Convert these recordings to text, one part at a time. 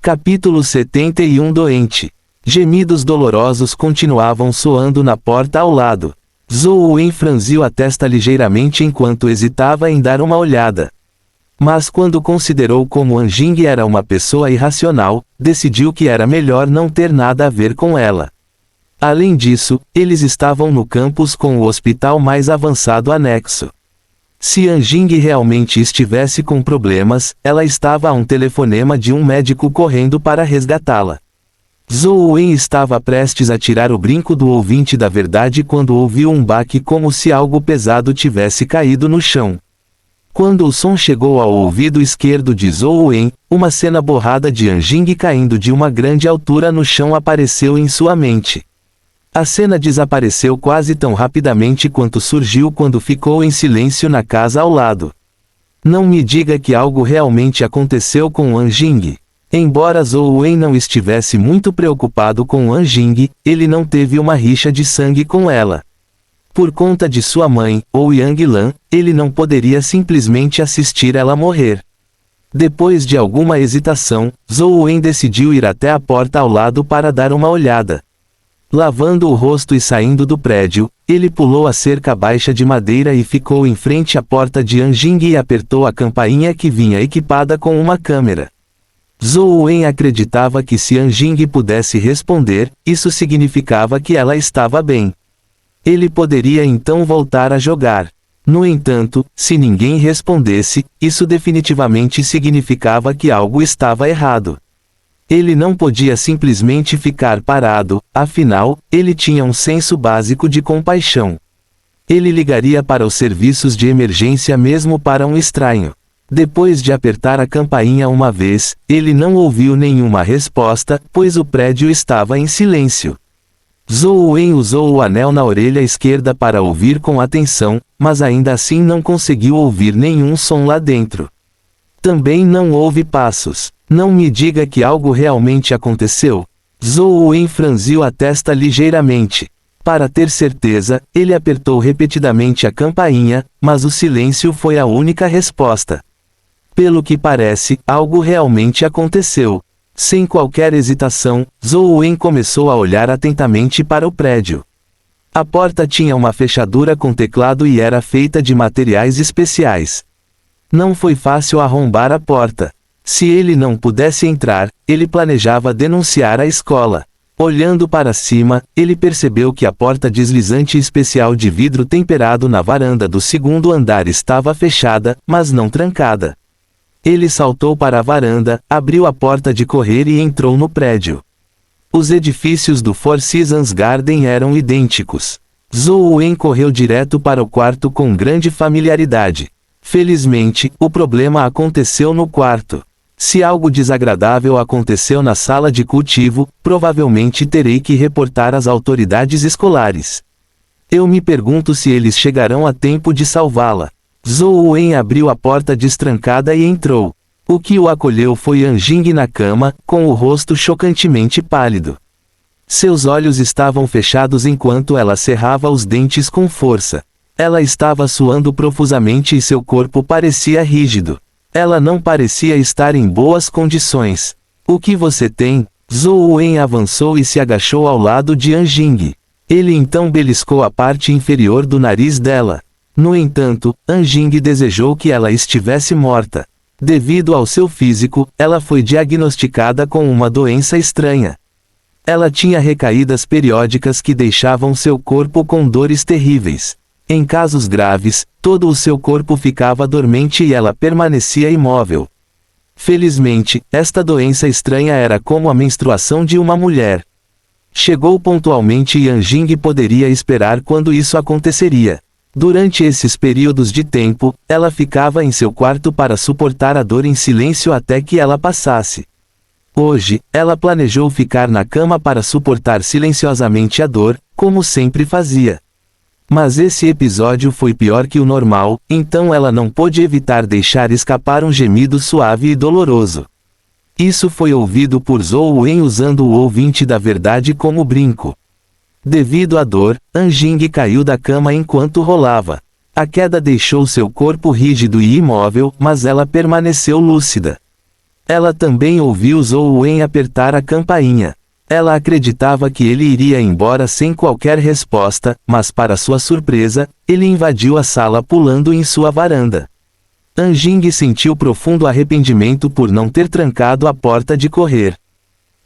Capítulo 71. Doente. Gemidos dolorosos continuavam soando na porta ao lado. Zhou Wen franziu a testa ligeiramente enquanto hesitava em dar uma olhada. Mas quando considerou como An Jing era uma pessoa irracional, decidiu que era melhor não ter nada a ver com ela. Além disso, eles estavam no campus com o hospital mais avançado anexo. Se An Jing realmente estivesse com problemas, ela estava a um telefonema de um médico correndo para resgatá-la. Zhou Wen estava prestes a tirar o brinco do ouvinte da verdade quando ouviu um baque como se algo pesado tivesse caído no chão. Quando o som chegou ao ouvido esquerdo de Zhou Wen, uma cena borrada de An Jing caindo de uma grande altura no chão apareceu em sua mente. A cena desapareceu quase tão rapidamente quanto surgiu quando ficou em silêncio na casa ao lado. Não me diga que algo realmente aconteceu com An Jing. Embora Zhou Wen não estivesse muito preocupado com An Jing, ele não teve uma rixa de sangue com ela. Por conta de sua mãe, ou Yang Lan, ele não poderia simplesmente assistir ela morrer. Depois de alguma hesitação, Zhou Wen decidiu ir até a porta ao lado para dar uma olhada. Lavando o rosto e saindo do prédio, ele pulou a cerca baixa de madeira e ficou em frente à porta de An Jing e apertou a campainha que vinha equipada com uma câmera. Zhou Wen acreditava que se An Jing pudesse responder, isso significava que ela estava bem. Ele poderia então voltar a jogar. No entanto, se ninguém respondesse, isso definitivamente significava que algo estava errado. Ele não podia simplesmente ficar parado, afinal, ele tinha um senso básico de compaixão. Ele ligaria para os serviços de emergência mesmo para um estranho. Depois de apertar a campainha uma vez, ele não ouviu nenhuma resposta, pois o prédio estava em silêncio. Zhou Wen usou o anel na orelha esquerda para ouvir com atenção, mas ainda assim não conseguiu ouvir nenhum som lá dentro. Também não houve passos. Não me diga que algo realmente aconteceu. Zhou Wen franziu a testa ligeiramente. Para ter certeza, ele apertou repetidamente a campainha, mas o silêncio foi a única resposta. Pelo que parece, algo realmente aconteceu. Sem qualquer hesitação, Zhou Wen começou a olhar atentamente para o prédio. A porta tinha uma fechadura com teclado e era feita de materiais especiais. Não foi fácil arrombar a porta. Se ele não pudesse entrar, ele planejava denunciar a escola. Olhando para cima, ele percebeu que a porta deslizante especial de vidro temperado na varanda do segundo andar estava fechada, mas não trancada. Ele saltou para a varanda, abriu a porta de correr e entrou no prédio. Os edifícios do Four Seasons Garden eram idênticos. Zhou Wen correu direto para o quarto com grande familiaridade. Felizmente, o problema aconteceu no quarto. Se algo desagradável aconteceu na sala de cultivo, provavelmente terei que reportar às autoridades escolares. Eu me pergunto se eles chegarão a tempo de salvá-la. Zhou Wen abriu a porta destrancada e entrou. O que o acolheu foi An Jing na cama, com o rosto chocantemente pálido. Seus olhos estavam fechados enquanto ela cerrava os dentes com força. Ela estava suando profusamente e seu corpo parecia rígido. Ela não parecia estar em boas condições. O que você tem? Zhou Wen avançou e se agachou ao lado de An Jing. Ele então beliscou a parte inferior do nariz dela. No entanto, An Jing desejou que ela estivesse morta. Devido ao seu físico, ela foi diagnosticada com uma doença estranha. Ela tinha recaídas periódicas que deixavam seu corpo com dores terríveis. Em casos graves, todo o seu corpo ficava dormente e ela permanecia imóvel. Felizmente, esta doença estranha era como a menstruação de uma mulher. Chegou pontualmente e An Jing poderia esperar quando isso aconteceria. Durante esses períodos de tempo, ela ficava em seu quarto para suportar a dor em silêncio até que ela passasse. Hoje, ela planejou ficar na cama para suportar silenciosamente a dor, como sempre fazia. Mas esse episódio foi pior que o normal, então ela não pôde evitar deixar escapar um gemido suave e doloroso. Isso foi ouvido por Zhou Wen usando o ouvinte da verdade como brinco. Devido à dor, An Jing caiu da cama enquanto rolava. A queda deixou seu corpo rígido e imóvel, mas ela permaneceu lúcida. Ela também ouviu Zhou Wen apertar a campainha. Ela acreditava que ele iria embora sem qualquer resposta, mas para sua surpresa, ele invadiu a sala pulando em sua varanda. Anjing sentiu profundo arrependimento por não ter trancado a porta de correr.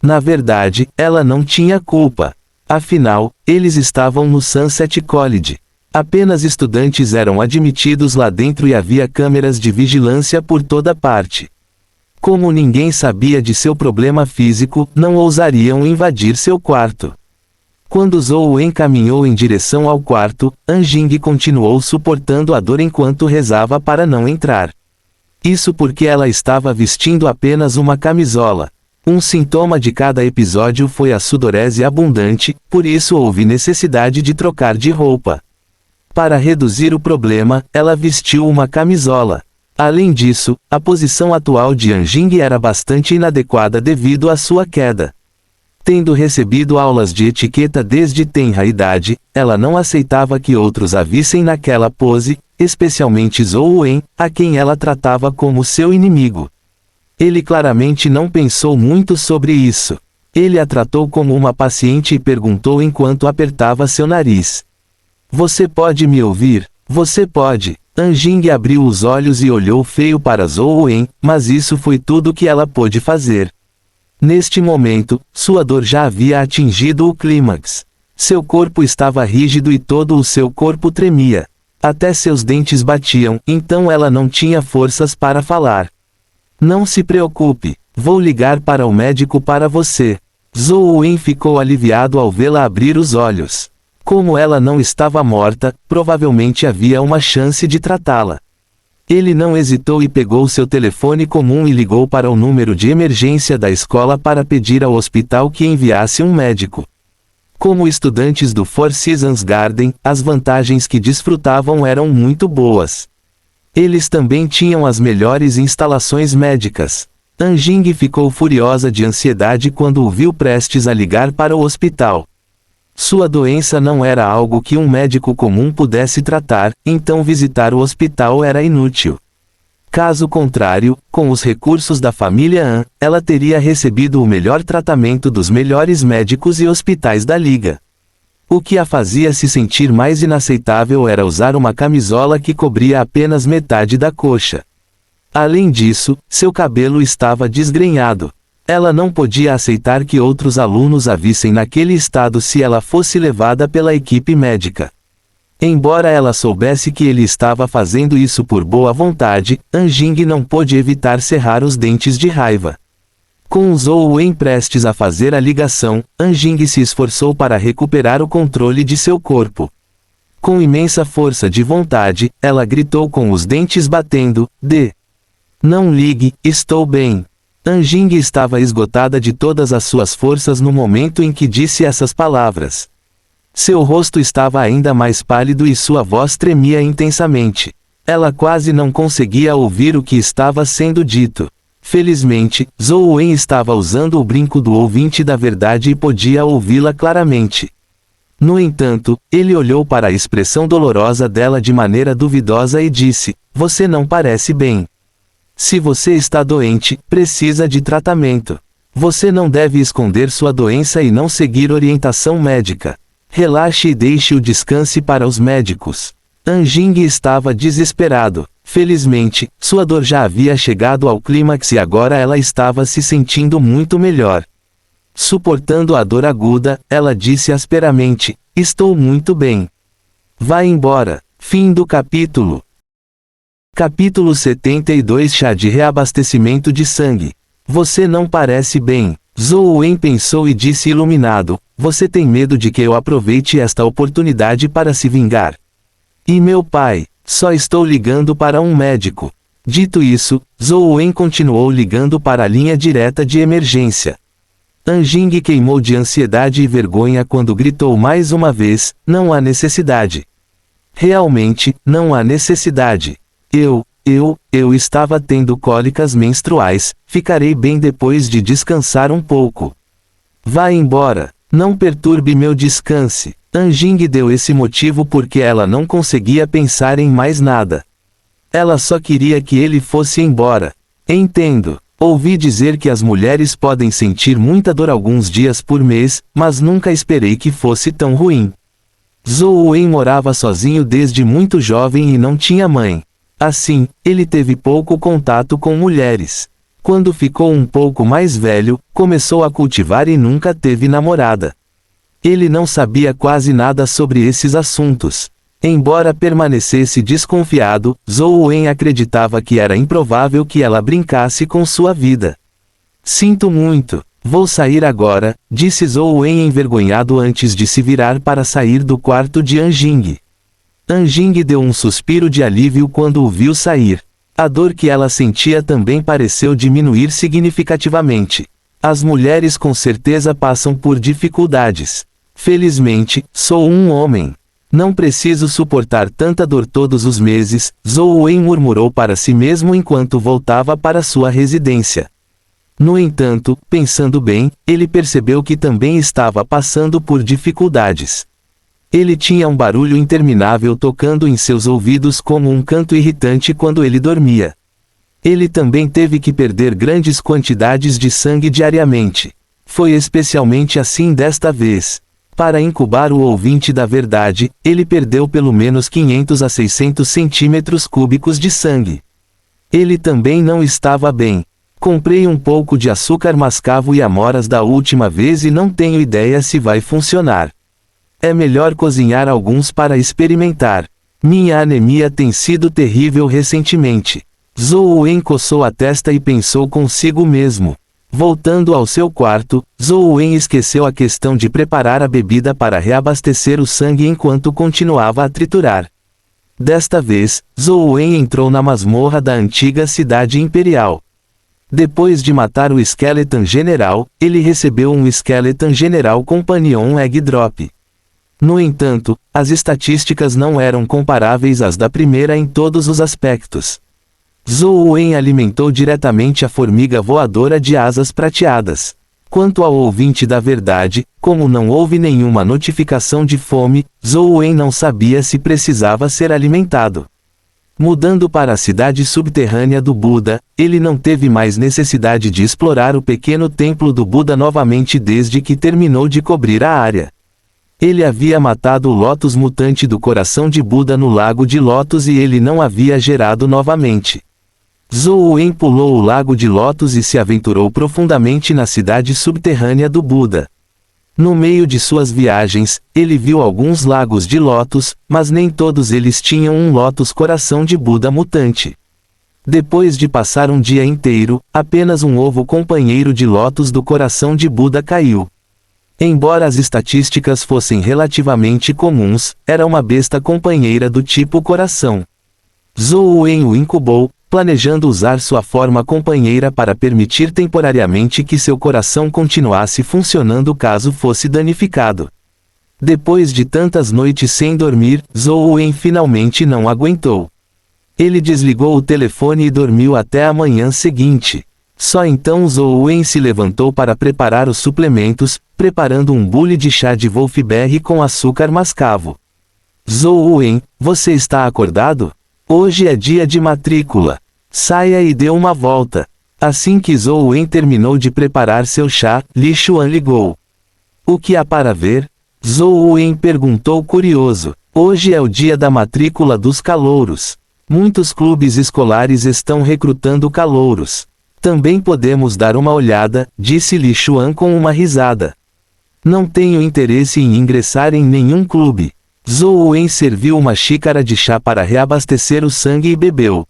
Na verdade, ela não tinha culpa. Afinal, eles estavam no Sunset College. Apenas estudantes eram admitidos lá dentro e havia câmeras de vigilância por toda parte. Como ninguém sabia de seu problema físico, não ousariam invadir seu quarto. Quando Zhou Wen caminhou em direção ao quarto, Anjing continuou suportando a dor enquanto rezava para não entrar. Isso porque ela estava vestindo apenas uma camisola. Um sintoma de cada episódio foi a sudorese abundante, por isso houve necessidade de trocar de roupa. Para reduzir o problema, ela vestiu uma camisola. Além disso, a posição atual de Anjing era bastante inadequada devido à sua queda. Tendo recebido aulas de etiqueta desde tenra idade, ela não aceitava que outros a vissem naquela pose, especialmente Zhou Wen, a quem ela tratava como seu inimigo. Ele claramente não pensou muito sobre isso. Ele a tratou como uma paciente e perguntou enquanto apertava seu nariz. Você pode me ouvir? Você pode. Anjing abriu os olhos e olhou feio para Zhou Wen, mas isso foi tudo que ela pôde fazer. Neste momento, sua dor já havia atingido o clímax. Seu corpo estava rígido e todo o seu corpo tremia. Até seus dentes batiam, então ela não tinha forças para falar. Não se preocupe, vou ligar para o médico para você. Zhou Wen ficou aliviado ao vê-la abrir os olhos. Como ela não estava morta, provavelmente havia uma chance de tratá-la. Ele não hesitou e pegou seu telefone comum e ligou para o número de emergência da escola para pedir ao hospital que enviasse um médico. Como estudantes do Four Seasons Garden, as vantagens que desfrutavam eram muito boas. Eles também tinham as melhores instalações médicas. Anjing ficou furiosa de ansiedade quando o viu prestes a ligar para o hospital. Sua doença não era algo que um médico comum pudesse tratar, então visitar o hospital era inútil. Caso contrário, com os recursos da família An, ela teria recebido o melhor tratamento dos melhores médicos e hospitais da liga. O que a fazia se sentir mais inaceitável era usar uma camisola que cobria apenas metade da coxa. Além disso, seu cabelo estava desgrenhado. Ela não podia aceitar que outros alunos a vissem naquele estado se ela fosse levada pela equipe médica. Embora ela soubesse que ele estava fazendo isso por boa vontade, Anjing não pôde evitar cerrar os dentes de raiva. Com Zhou Wen prestes a fazer a ligação, Anjing se esforçou para recuperar o controle de seu corpo. Com imensa força de vontade, ela gritou com os dentes batendo, Não ligue, estou bem. Anjing estava esgotada de todas as suas forças no momento em que disse essas palavras. Seu rosto estava ainda mais pálido e sua voz tremia intensamente. Ela quase não conseguia ouvir o que estava sendo dito. Felizmente, Zhou Wen estava usando o brinco do ouvinte da verdade e podia ouvi-la claramente. No entanto, ele olhou para a expressão dolorosa dela de maneira duvidosa e disse, você não parece bem. Se você está doente, precisa de tratamento. Você não deve esconder sua doença e não seguir orientação médica. Relaxe e deixe-o descanse para os médicos. Anjing estava desesperado. Felizmente, sua dor já havia chegado ao clímax e agora ela estava se sentindo muito melhor. Suportando a dor aguda, ela disse asperamente, estou muito bem. Vá embora. Fim do capítulo. Capítulo 72 Chá de reabastecimento de sangue. Você não parece bem. Zhou Wen pensou e disse iluminado, você tem medo de que eu aproveite esta oportunidade para se vingar. E meu pai, só estou ligando para um médico. Dito isso, Zhou Wen continuou ligando para a linha direta de emergência. Anjing queimou de ansiedade e vergonha quando gritou mais uma vez, não há necessidade. Realmente, não há necessidade. Eu estava tendo cólicas menstruais, ficarei bem depois de descansar um pouco. Vá embora, não perturbe meu descanse. Anjing deu esse motivo porque ela não conseguia pensar em mais nada. Ela só queria que ele fosse embora. Entendo. Ouvi dizer que as mulheres podem sentir muita dor alguns dias por mês, mas nunca esperei que fosse tão ruim. Zhou Wen morava sozinho desde muito jovem e não tinha mãe. Assim, ele teve pouco contato com mulheres. Quando ficou um pouco mais velho, começou a cultivar e nunca teve namorada. Ele não sabia quase nada sobre esses assuntos. Embora permanecesse desconfiado, Zhou Wen acreditava que era improvável que ela brincasse com sua vida. Sinto muito. Vou sair agora, disse Zhou Wen envergonhado antes de se virar para sair do quarto de Anjing. Anjing deu um suspiro de alívio quando o viu sair. A dor que ela sentia também pareceu diminuir significativamente. As mulheres com certeza passam por dificuldades. Felizmente, sou um homem. Não preciso suportar tanta dor todos os meses, Zhou Wen murmurou para si mesmo enquanto voltava para sua residência. No entanto, pensando bem, ele percebeu que também estava passando por dificuldades. Ele tinha um barulho interminável tocando em seus ouvidos como um canto irritante quando ele dormia. Ele também teve que perder grandes quantidades de sangue diariamente. Foi especialmente assim desta vez. Para incubar o ouvinte da verdade, ele perdeu pelo menos 500 a 600 centímetros cúbicos de sangue. Ele também não estava bem. Comprei um pouco de açúcar mascavo e amoras da última vez e não tenho ideia se vai funcionar. É melhor cozinhar alguns para experimentar. Minha anemia tem sido terrível recentemente. Zhou Wen coçou a testa e pensou consigo mesmo. Voltando ao seu quarto, Zhou Wen esqueceu a questão de preparar a bebida para reabastecer o sangue enquanto continuava a triturar. Desta vez, Zhou Wen entrou na masmorra da antiga cidade imperial. Depois de matar o Skeleton General, ele recebeu um Skeleton General Companion Egg Drop. No entanto, as estatísticas não eram comparáveis às da primeira em todos os aspectos. Zhou Wen alimentou diretamente a formiga voadora de asas prateadas. Quanto ao ouvinte da verdade, como não houve nenhuma notificação de fome, Zhou Wen não sabia se precisava ser alimentado. Mudando para a cidade subterrânea do Buda, ele não teve mais necessidade de explorar o pequeno templo do Buda novamente desde que terminou de cobrir a área. Ele havia matado o Lotus mutante do coração de Buda no Lago de Lotus e ele não havia gerado novamente. Zhou Wen pulou o Lago de Lotus e se aventurou profundamente na cidade subterrânea do Buda. No meio de suas viagens, ele viu alguns lagos de Lotus, mas nem todos eles tinham um Lotus coração de Buda mutante. Depois de passar um dia inteiro, apenas um ovo companheiro de Lotus do coração de Buda caiu. Embora as estatísticas fossem relativamente comuns, era uma besta companheira do tipo coração. Zhou Wen o incubou, planejando usar sua forma companheira para permitir temporariamente que seu coração continuasse funcionando caso fosse danificado. Depois de tantas noites sem dormir, Zhou Wen finalmente não aguentou. Ele desligou o telefone e dormiu até a manhã seguinte. Só então Zhou Wen se levantou para preparar os suplementos, preparando um bule de chá de Wolfberry com açúcar mascavo. Zhou Wen, você está acordado? Hoje é dia de matrícula. Saia e dê uma volta. Assim que Zhou Wen terminou de preparar seu chá, Li Xuan ligou. O que há para ver? Zhou Wen perguntou curioso. Hoje é o dia da matrícula dos calouros. Muitos clubes escolares estão recrutando calouros. Também podemos dar uma olhada, disse Li Xuan com uma risada. Não tenho interesse em ingressar em nenhum clube. Zhou Wen serviu uma xícara de chá para reabastecer o sangue e bebeu.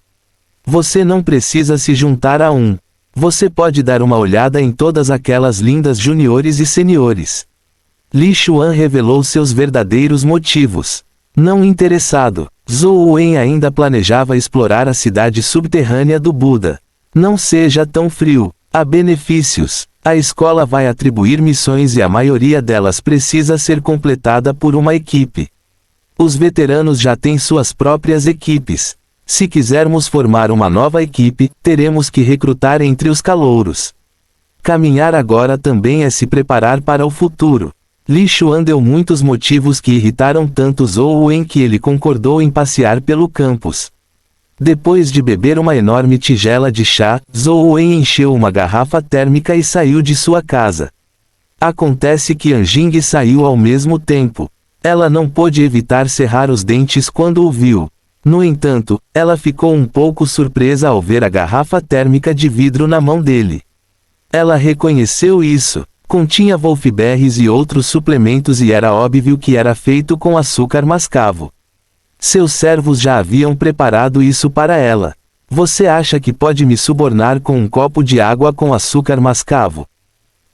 Você não precisa se juntar a um. Você pode dar uma olhada em todas aquelas lindas juniores e seniores. Li Xuan revelou seus verdadeiros motivos. Não interessado, Zhou Wen ainda planejava explorar a cidade subterrânea do Buda. Não seja tão frio. Há benefícios. A escola vai atribuir missões e a maioria delas precisa ser completada por uma equipe. Os veteranos já têm suas próprias equipes. Se quisermos formar uma nova equipe, teremos que recrutar entre os calouros. Caminhar agora também é se preparar para o futuro. Li Xuan deu muitos motivos que irritaram tanto Zhou Wen que ele concordou em passear pelo campus. Depois de beber uma enorme tigela de chá, Zhou Wen encheu uma garrafa térmica e saiu de sua casa. Acontece que Anjing saiu ao mesmo tempo. Ela não pôde evitar cerrar os dentes quando o viu. No entanto, ela ficou um pouco surpresa ao ver a garrafa térmica de vidro na mão dele. Ela reconheceu isso. Continha wolfberries e outros suplementos e era óbvio que era feito com açúcar mascavo. Seus servos já haviam preparado isso para ela. Você acha que pode me subornar com um copo de água com açúcar mascavo?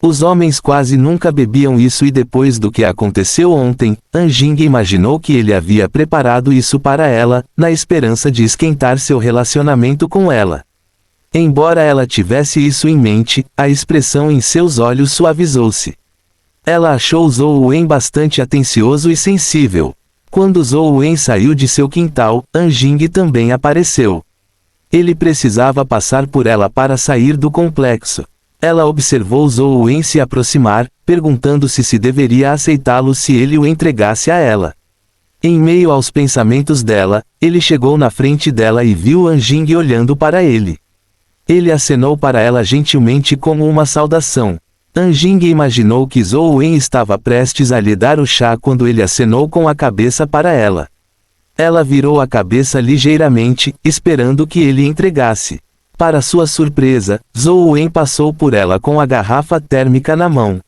Os homens quase nunca bebiam isso e depois do que aconteceu ontem, Anjing imaginou que ele havia preparado isso para ela, na esperança de esquentar seu relacionamento com ela. Embora ela tivesse isso em mente, a expressão em seus olhos suavizou-se. Ela achou Zhou Wen bastante atencioso e sensível. Quando Zhou Wen saiu de seu quintal, Anjing também apareceu. Ele precisava passar por ela para sair do complexo. Ela observou Zhou Wen se aproximar, perguntando-se se deveria aceitá-lo se ele o entregasse a ela. Em meio aos pensamentos dela, ele chegou na frente dela e viu Anjing olhando para ele. Ele acenou para ela gentilmente como uma saudação. Anjing imaginou que Zhou Wen estava prestes a lhe dar o chá quando ele acenou com a cabeça para ela. Ela virou a cabeça ligeiramente, esperando que ele entregasse. Para sua surpresa, Zhou Wen passou por ela com a garrafa térmica na mão.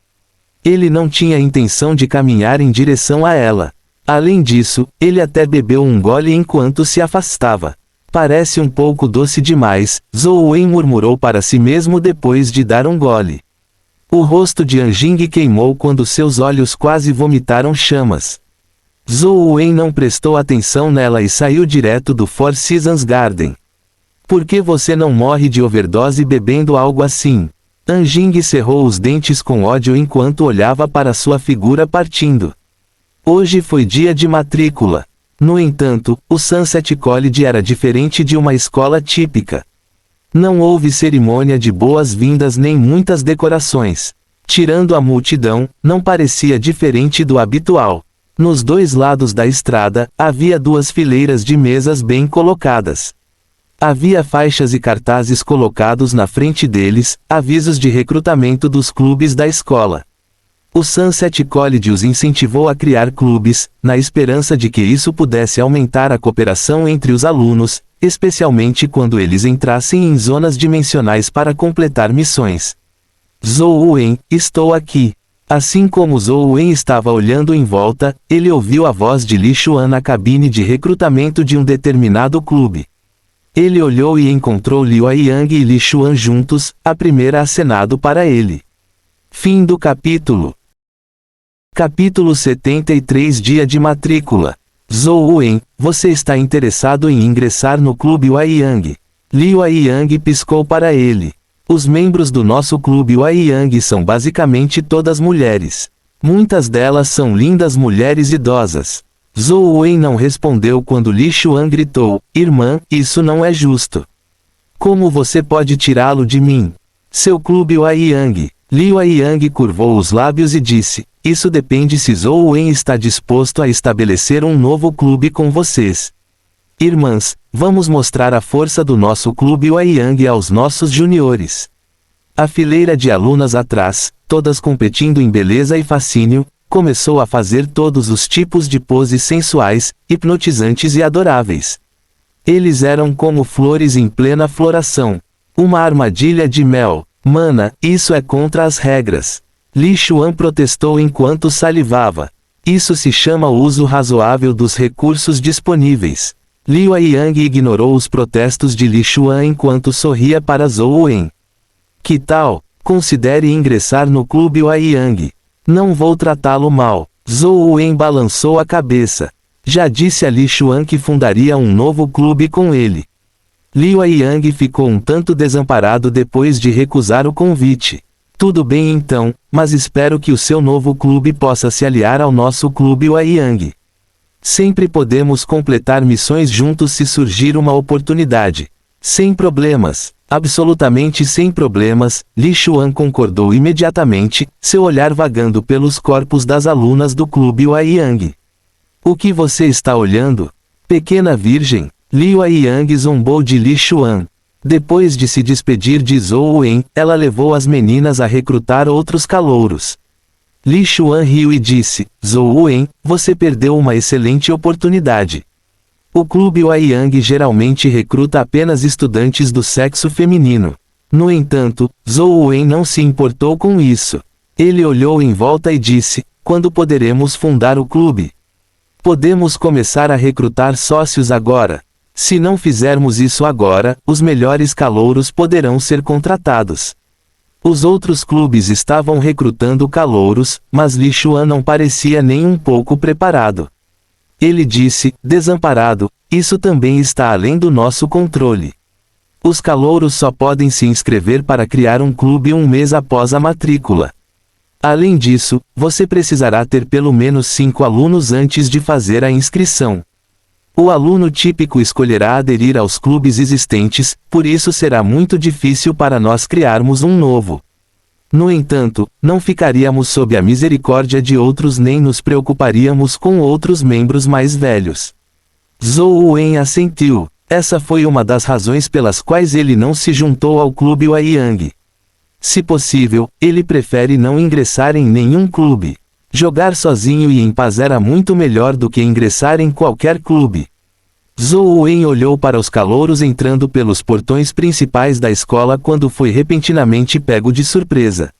Ele não tinha intenção de caminhar em direção a ela. Além disso, ele até bebeu um gole enquanto se afastava. Parece um pouco doce demais, Zhou Wen murmurou para si mesmo depois de dar um gole. O rosto de Anjing queimou quando seus olhos quase vomitaram chamas. Zhou Wen não prestou atenção nela e saiu direto do Four Seasons Garden. Por que você não morre de overdose bebendo algo assim? Anjing cerrou os dentes com ódio enquanto olhava para sua figura partindo. Hoje foi dia de matrícula. No entanto, o Sunset College era diferente de uma escola típica. Não houve cerimônia de boas-vindas nem muitas decorações. Tirando a multidão, não parecia diferente do habitual. Nos dois lados da estrada, havia duas fileiras de mesas bem colocadas. Havia faixas e cartazes colocados na frente deles, avisos de recrutamento dos clubes da escola. O Sunset College os incentivou a criar clubes, na esperança de que isso pudesse aumentar a cooperação entre os alunos, especialmente quando eles entrassem em zonas dimensionais para completar missões. Zhou Wen, estou aqui. Assim como Zhou Wen estava olhando em volta, ele ouviu a voz de Li Xuan na cabine de recrutamento de um determinado clube. Ele olhou e encontrou Liu Yang e Li Xuan juntos, a primeira acenado para ele. Fim do capítulo. Capítulo 73 Dia de matrícula. Zhou Wen, você está interessado em ingressar no clube Yang? Liu Yang piscou para ele. Os membros do nosso clube Yang são basicamente todas mulheres. Muitas delas são lindas mulheres idosas. Zhou Wen não respondeu quando Li Xuan gritou, irmã, isso não é justo. Como você pode tirá-lo de mim? Seu clube Yang. Liu Yang curvou os lábios e disse, isso depende se Zhou Wen está disposto a estabelecer um novo clube com vocês. Irmãs, vamos mostrar a força do nosso clube Yang aos nossos juniores. A fileira de alunas atrás, todas competindo em beleza e fascínio, começou a fazer todos os tipos de poses sensuais, hipnotizantes e adoráveis. Eles eram como flores em plena floração. Uma armadilha de mel. Mana, isso é contra as regras. Li Xuan protestou enquanto salivava. Isso se chama o uso razoável dos recursos disponíveis. Liu Yang ignorou os protestos de Li Xuan enquanto sorria para Zhou Wen. Que tal? Considere ingressar no clube Yang. Não vou tratá-lo mal. Zhou Wen balançou a cabeça. Já disse a Li Xuan que fundaria um novo clube com ele. Liu Yang ficou um tanto desamparado depois de recusar o convite. Tudo bem então, mas espero que o seu novo clube possa se aliar ao nosso clube Yang. Sempre podemos completar missões juntos se surgir uma oportunidade. Sem problemas. Absolutamente sem problemas, Li Xuan concordou imediatamente, seu olhar vagando pelos corpos das alunas do clube Yang. O que você está olhando? Pequena virgem. Liu Yang zombou de Li Xuan. Depois de se despedir de Zhou Wen, ela levou as meninas a recrutar outros calouros. Li Xuan riu e disse: Zhou Wen, você perdeu uma excelente oportunidade. O clube Huaiyang geralmente recruta apenas estudantes do sexo feminino. No entanto, Zhou Wen não se importou com isso. Ele olhou em volta e disse: quando poderemos fundar o clube? Podemos começar a recrutar sócios agora. Se não fizermos isso agora, os melhores calouros poderão ser contratados. Os outros clubes estavam recrutando calouros, mas Li Xuan não parecia nem um pouco preparado. Ele disse, desamparado: isso também está além do nosso controle. Os calouros só podem se inscrever para criar um clube um mês após a matrícula. Além disso, você precisará ter pelo menos 5 alunos antes de fazer a inscrição. O aluno típico escolherá aderir aos clubes existentes, por isso será muito difícil para nós criarmos um novo. No entanto, não ficaríamos sob a misericórdia de outros nem nos preocuparíamos com outros membros mais velhos. Zhou Wen assentiu. Essa foi uma das razões pelas quais ele não se juntou ao clube Huaiyang. Se possível, ele prefere não ingressar em nenhum clube. Jogar sozinho e em paz era muito melhor do que ingressar em qualquer clube. Zhou Wen olhou para os calouros entrando pelos portões principais da escola quando foi repentinamente pego de surpresa.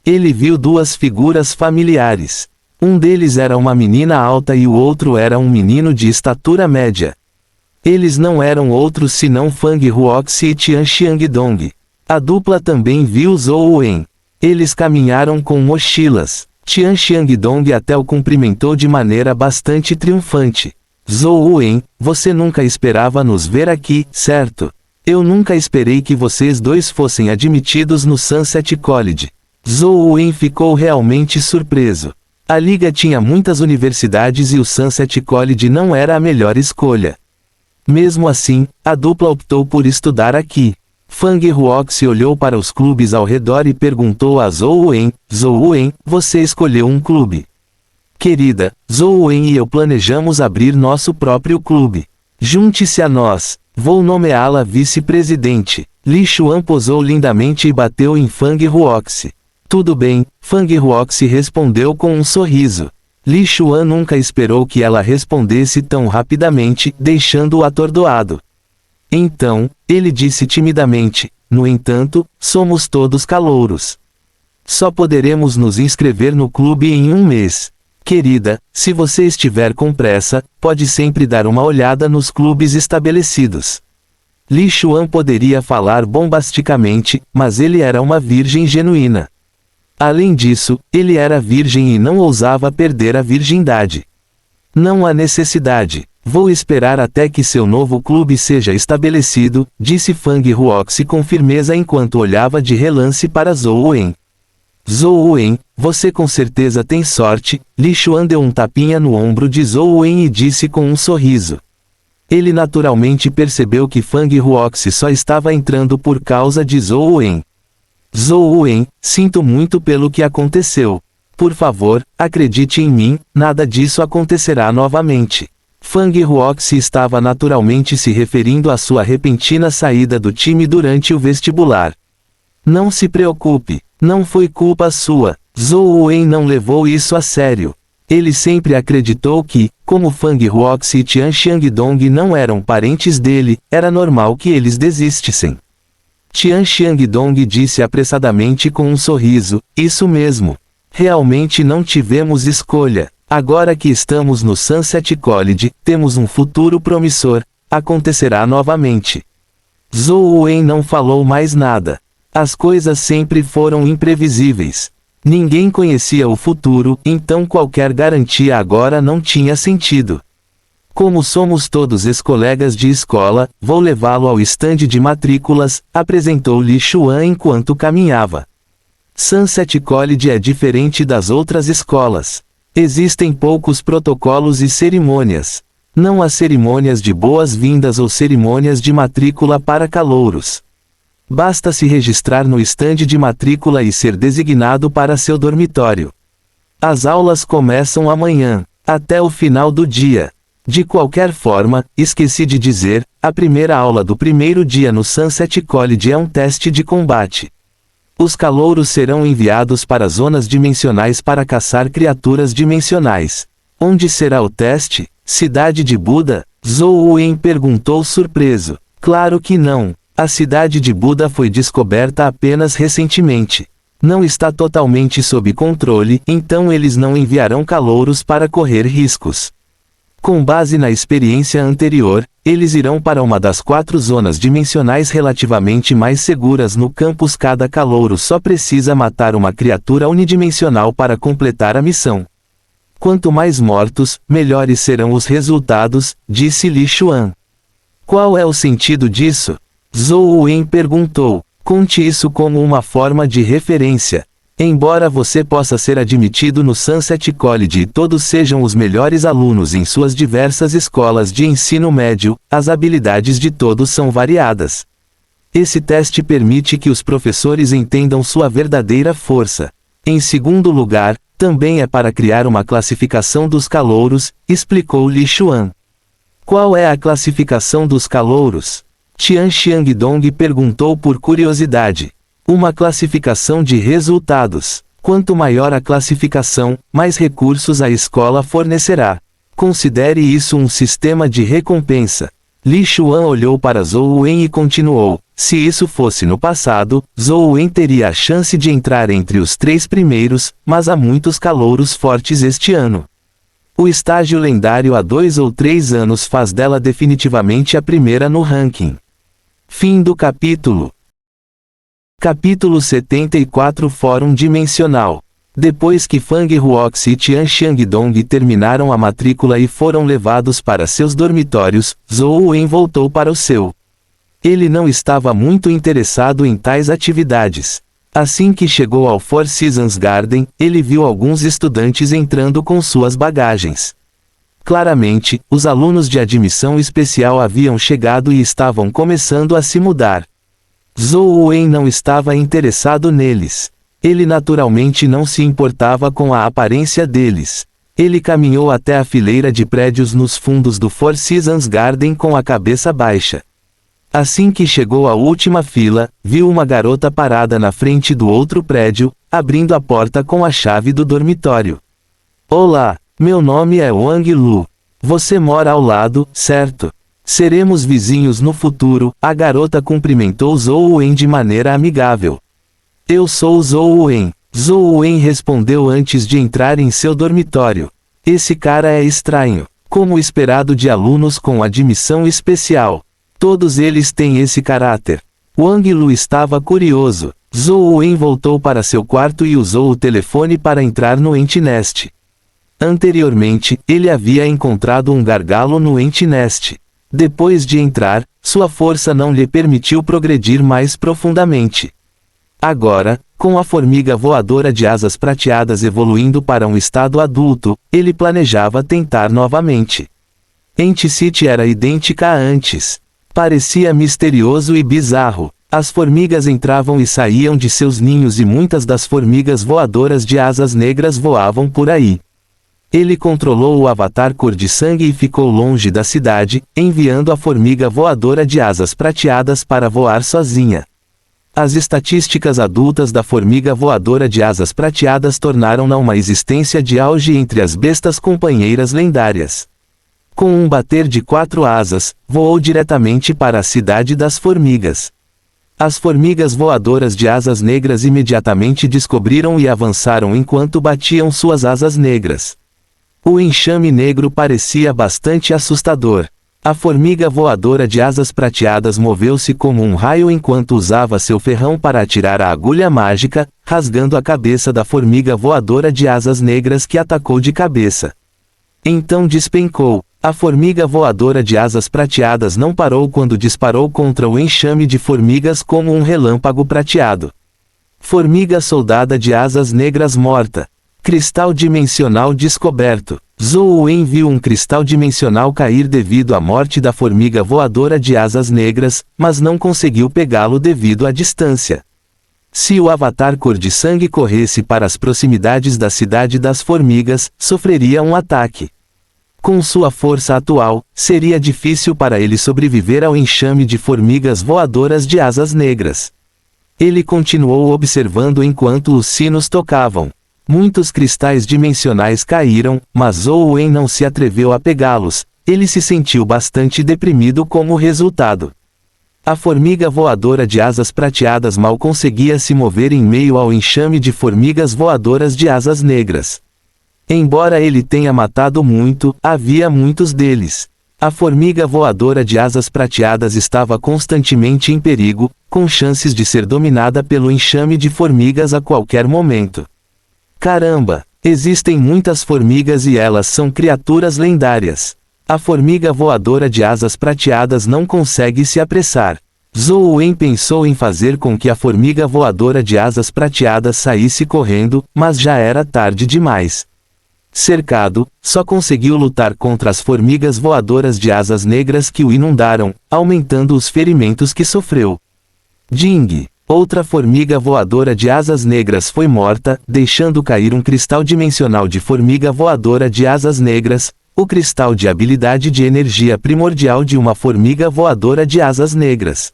Ele viu 2 figuras familiares. Um deles era uma menina alta e o outro era um menino de estatura média. Eles não eram outros senão Fang Huoxi e Tian Xiangdong. A dupla também viu Zhou Wen. Eles caminharam com mochilas. Tian Xiangdong até o cumprimentou de maneira bastante triunfante. Zhou Wen, você nunca esperava nos ver aqui, certo? Eu nunca esperei que vocês dois fossem admitidos no Sunset College. Zhou Wen ficou realmente surpreso. A liga tinha muitas universidades e o Sunset College não era a melhor escolha. Mesmo assim, a dupla optou por estudar aqui. Fang Huoxi olhou para os clubes ao redor e perguntou a Zhou Wen: Zhou Wen, você escolheu um clube? Querida, Zhou Wen e eu planejamos abrir nosso próprio clube. Junte-se a nós. Vou nomeá-la vice-presidente. Li Xuan posou lindamente e bateu em Fang Huoxi. Tudo bem, Fang Huoxi respondeu com um sorriso. Li Xuan nunca esperou que ela respondesse tão rapidamente, deixando-o atordoado. Então, ele disse timidamente: no entanto, somos todos calouros. Só poderemos nos inscrever no clube em um mês. Querida, se você estiver com pressa, pode sempre dar uma olhada nos clubes estabelecidos. Li Xuan poderia falar bombasticamente, mas ele era uma virgem genuína. Além disso, ele era virgem e não ousava perder a virgindade. Não há necessidade. Vou esperar até que seu novo clube seja estabelecido, disse Fang Huoxi com firmeza enquanto olhava de relance para Zhou Wen. Zhou Wen, você com certeza tem sorte. Li Xuan deu um tapinha no ombro de Zhou Wen e disse com um sorriso. Ele naturalmente percebeu que Fang Huoxi só estava entrando por causa de Zhou Wen. Zhou Wen, sinto muito pelo que aconteceu. Por favor, acredite em mim, nada disso acontecerá novamente. Fang Huoxi estava naturalmente se referindo à sua repentina saída do time durante o vestibular. Não se preocupe, não foi culpa sua. Zhou Wen não levou isso a sério. Ele sempre acreditou que, como Fang Huoxi e Tian Xiangdong não eram parentes dele, era normal que eles desistissem. Tian Xiangdong disse apressadamente com um sorriso: isso mesmo. Realmente não tivemos escolha. Agora que estamos no Sunset College, temos um futuro promissor. Acontecerá novamente. Zhou Wen não falou mais nada. As coisas sempre foram imprevisíveis. Ninguém conhecia o futuro, então qualquer garantia agora não tinha sentido. Como somos todos ex-colegas de escola, vou levá-lo ao estande de matrículas, apresentou Li Xuan enquanto caminhava. Sunset College é diferente das outras escolas. Existem poucos protocolos e cerimônias. Não há cerimônias de boas-vindas ou cerimônias de matrícula para calouros. Basta se registrar no estande de matrícula e ser designado para seu dormitório. As aulas começam amanhã, até o final do dia. De qualquer forma, esqueci de dizer, a primeira aula do primeiro dia no Sunset College é um teste de combate. Os calouros serão enviados para zonas dimensionais para caçar criaturas dimensionais. Onde será o teste? Cidade de Buda? Zhou Wen perguntou surpreso. Claro que não. A cidade de Buda foi descoberta apenas recentemente. Não está totalmente sob controle, então eles não enviarão calouros para correr riscos. Com base na experiência anterior, eles irão para uma das 4 zonas dimensionais relativamente mais seguras no campus. Cada calouro só precisa matar uma criatura unidimensional para completar a missão. Quanto mais mortos, melhores serão os resultados, disse Li Xuan. Qual é o sentido disso? Zhou Wen perguntou. Conte isso como uma forma de referência. Embora você possa ser admitido no Sunset College e todos sejam os melhores alunos em suas diversas escolas de ensino médio, as habilidades de todos são variadas. Esse teste permite que os professores entendam sua verdadeira força. Em segundo lugar, também é para criar uma classificação dos calouros, explicou Li Xuan. Qual é a classificação dos calouros? Tian Xiangdong perguntou por curiosidade. Uma classificação de resultados. Quanto maior a classificação, mais recursos a escola fornecerá. Considere isso um sistema de recompensa. Li Xuan olhou para Zhou Wen e continuou. Se isso fosse no passado, Zhou Wen teria a chance de entrar entre os 3 primeiros, mas há muitos calouros fortes este ano. O estágio lendário há 2 ou 3 anos faz dela definitivamente a primeira no ranking. Fim do capítulo. Capítulo 74 Fórum Dimensional. Depois que Fang Huoxi e Tian Xiangdong terminaram a matrícula e foram levados para seus dormitórios, Zhou Wen voltou para o seu. Ele não estava muito interessado em tais atividades. Assim que chegou ao Four Seasons Garden, ele viu alguns estudantes entrando com suas bagagens. Claramente, os alunos de admissão especial haviam chegado e estavam começando a se mudar. Zhou Wen não estava interessado neles. Ele naturalmente não se importava com a aparência deles. Ele caminhou até a fileira de prédios nos fundos do Four Seasons Garden com a cabeça baixa. Assim que chegou à última fila, viu uma garota parada na frente do outro prédio, abrindo a porta com a chave do dormitório. Olá, meu nome é Wang Lu. Você mora ao lado, certo? Seremos vizinhos no futuro, a garota cumprimentou Zhou Wen de maneira amigável. Eu sou Zhou Wen. Zhou Wen respondeu antes de entrar em seu dormitório. Esse cara é estranho, como esperado de alunos com admissão especial. Todos eles têm esse caráter. Wang Lu estava curioso. Zhou Wen voltou para seu quarto e usou o telefone para entrar no Empty Nest. Anteriormente, ele havia encontrado um gargalo no Empty Nest. Depois de entrar, sua força não lhe permitiu progredir mais profundamente. Agora, com a formiga voadora de asas prateadas evoluindo para um estado adulto, ele planejava tentar novamente. Empty City era idêntica a antes. Parecia misterioso e bizarro. As formigas entravam e saíam de seus ninhos e muitas das formigas voadoras de asas negras voavam por aí. Ele controlou o avatar cor de sangue e ficou longe da cidade, enviando a formiga voadora de asas prateadas para voar sozinha. As estatísticas adultas da formiga voadora de asas prateadas tornaram-na uma existência de auge entre as bestas companheiras lendárias. Com um bater de 4 asas, voou diretamente para a cidade das formigas. As formigas voadoras de asas negras imediatamente descobriram e avançaram enquanto batiam suas asas negras. O enxame negro parecia bastante assustador. A formiga voadora de asas prateadas moveu-se como um raio enquanto usava seu ferrão para atirar a agulha mágica, rasgando a cabeça da formiga voadora de asas negras que atacou de cabeça. Então despencou. A formiga voadora de asas prateadas não parou quando disparou contra o enxame de formigas como um relâmpago prateado. Formiga soldada de asas negras morta. Cristal dimensional descoberto. Zhou Wen viu um cristal dimensional cair devido à morte da formiga voadora de asas negras, mas não conseguiu pegá-lo devido à distância. Se o avatar cor de sangue corresse para as proximidades da cidade das formigas, sofreria um ataque. Com sua força atual, seria difícil para ele sobreviver ao enxame de formigas voadoras de asas negras. Ele continuou observando enquanto os sinos tocavam. Muitos cristais dimensionais caíram, mas Zhou Wen não se atreveu a pegá-los. Ele se sentiu bastante deprimido como resultado. A formiga voadora de asas prateadas mal conseguia se mover em meio ao enxame de formigas voadoras de asas negras. Embora ele tenha matado muito, havia muitos deles. A formiga voadora de asas prateadas estava constantemente em perigo, com chances de ser dominada pelo enxame de formigas a qualquer momento. Caramba! Existem muitas formigas e elas são criaturas lendárias. A formiga voadora de asas prateadas não consegue se apressar. Zhou Wen pensou em fazer com que a formiga voadora de asas prateadas saísse correndo, mas já era tarde demais. Cercado, só conseguiu lutar contra as formigas voadoras de asas negras que o inundaram, aumentando os ferimentos que sofreu. Ding! Outra formiga voadora de asas negras foi morta, deixando cair um cristal dimensional de formiga voadora de asas negras, o cristal de habilidade de energia primordial de uma formiga voadora de asas negras.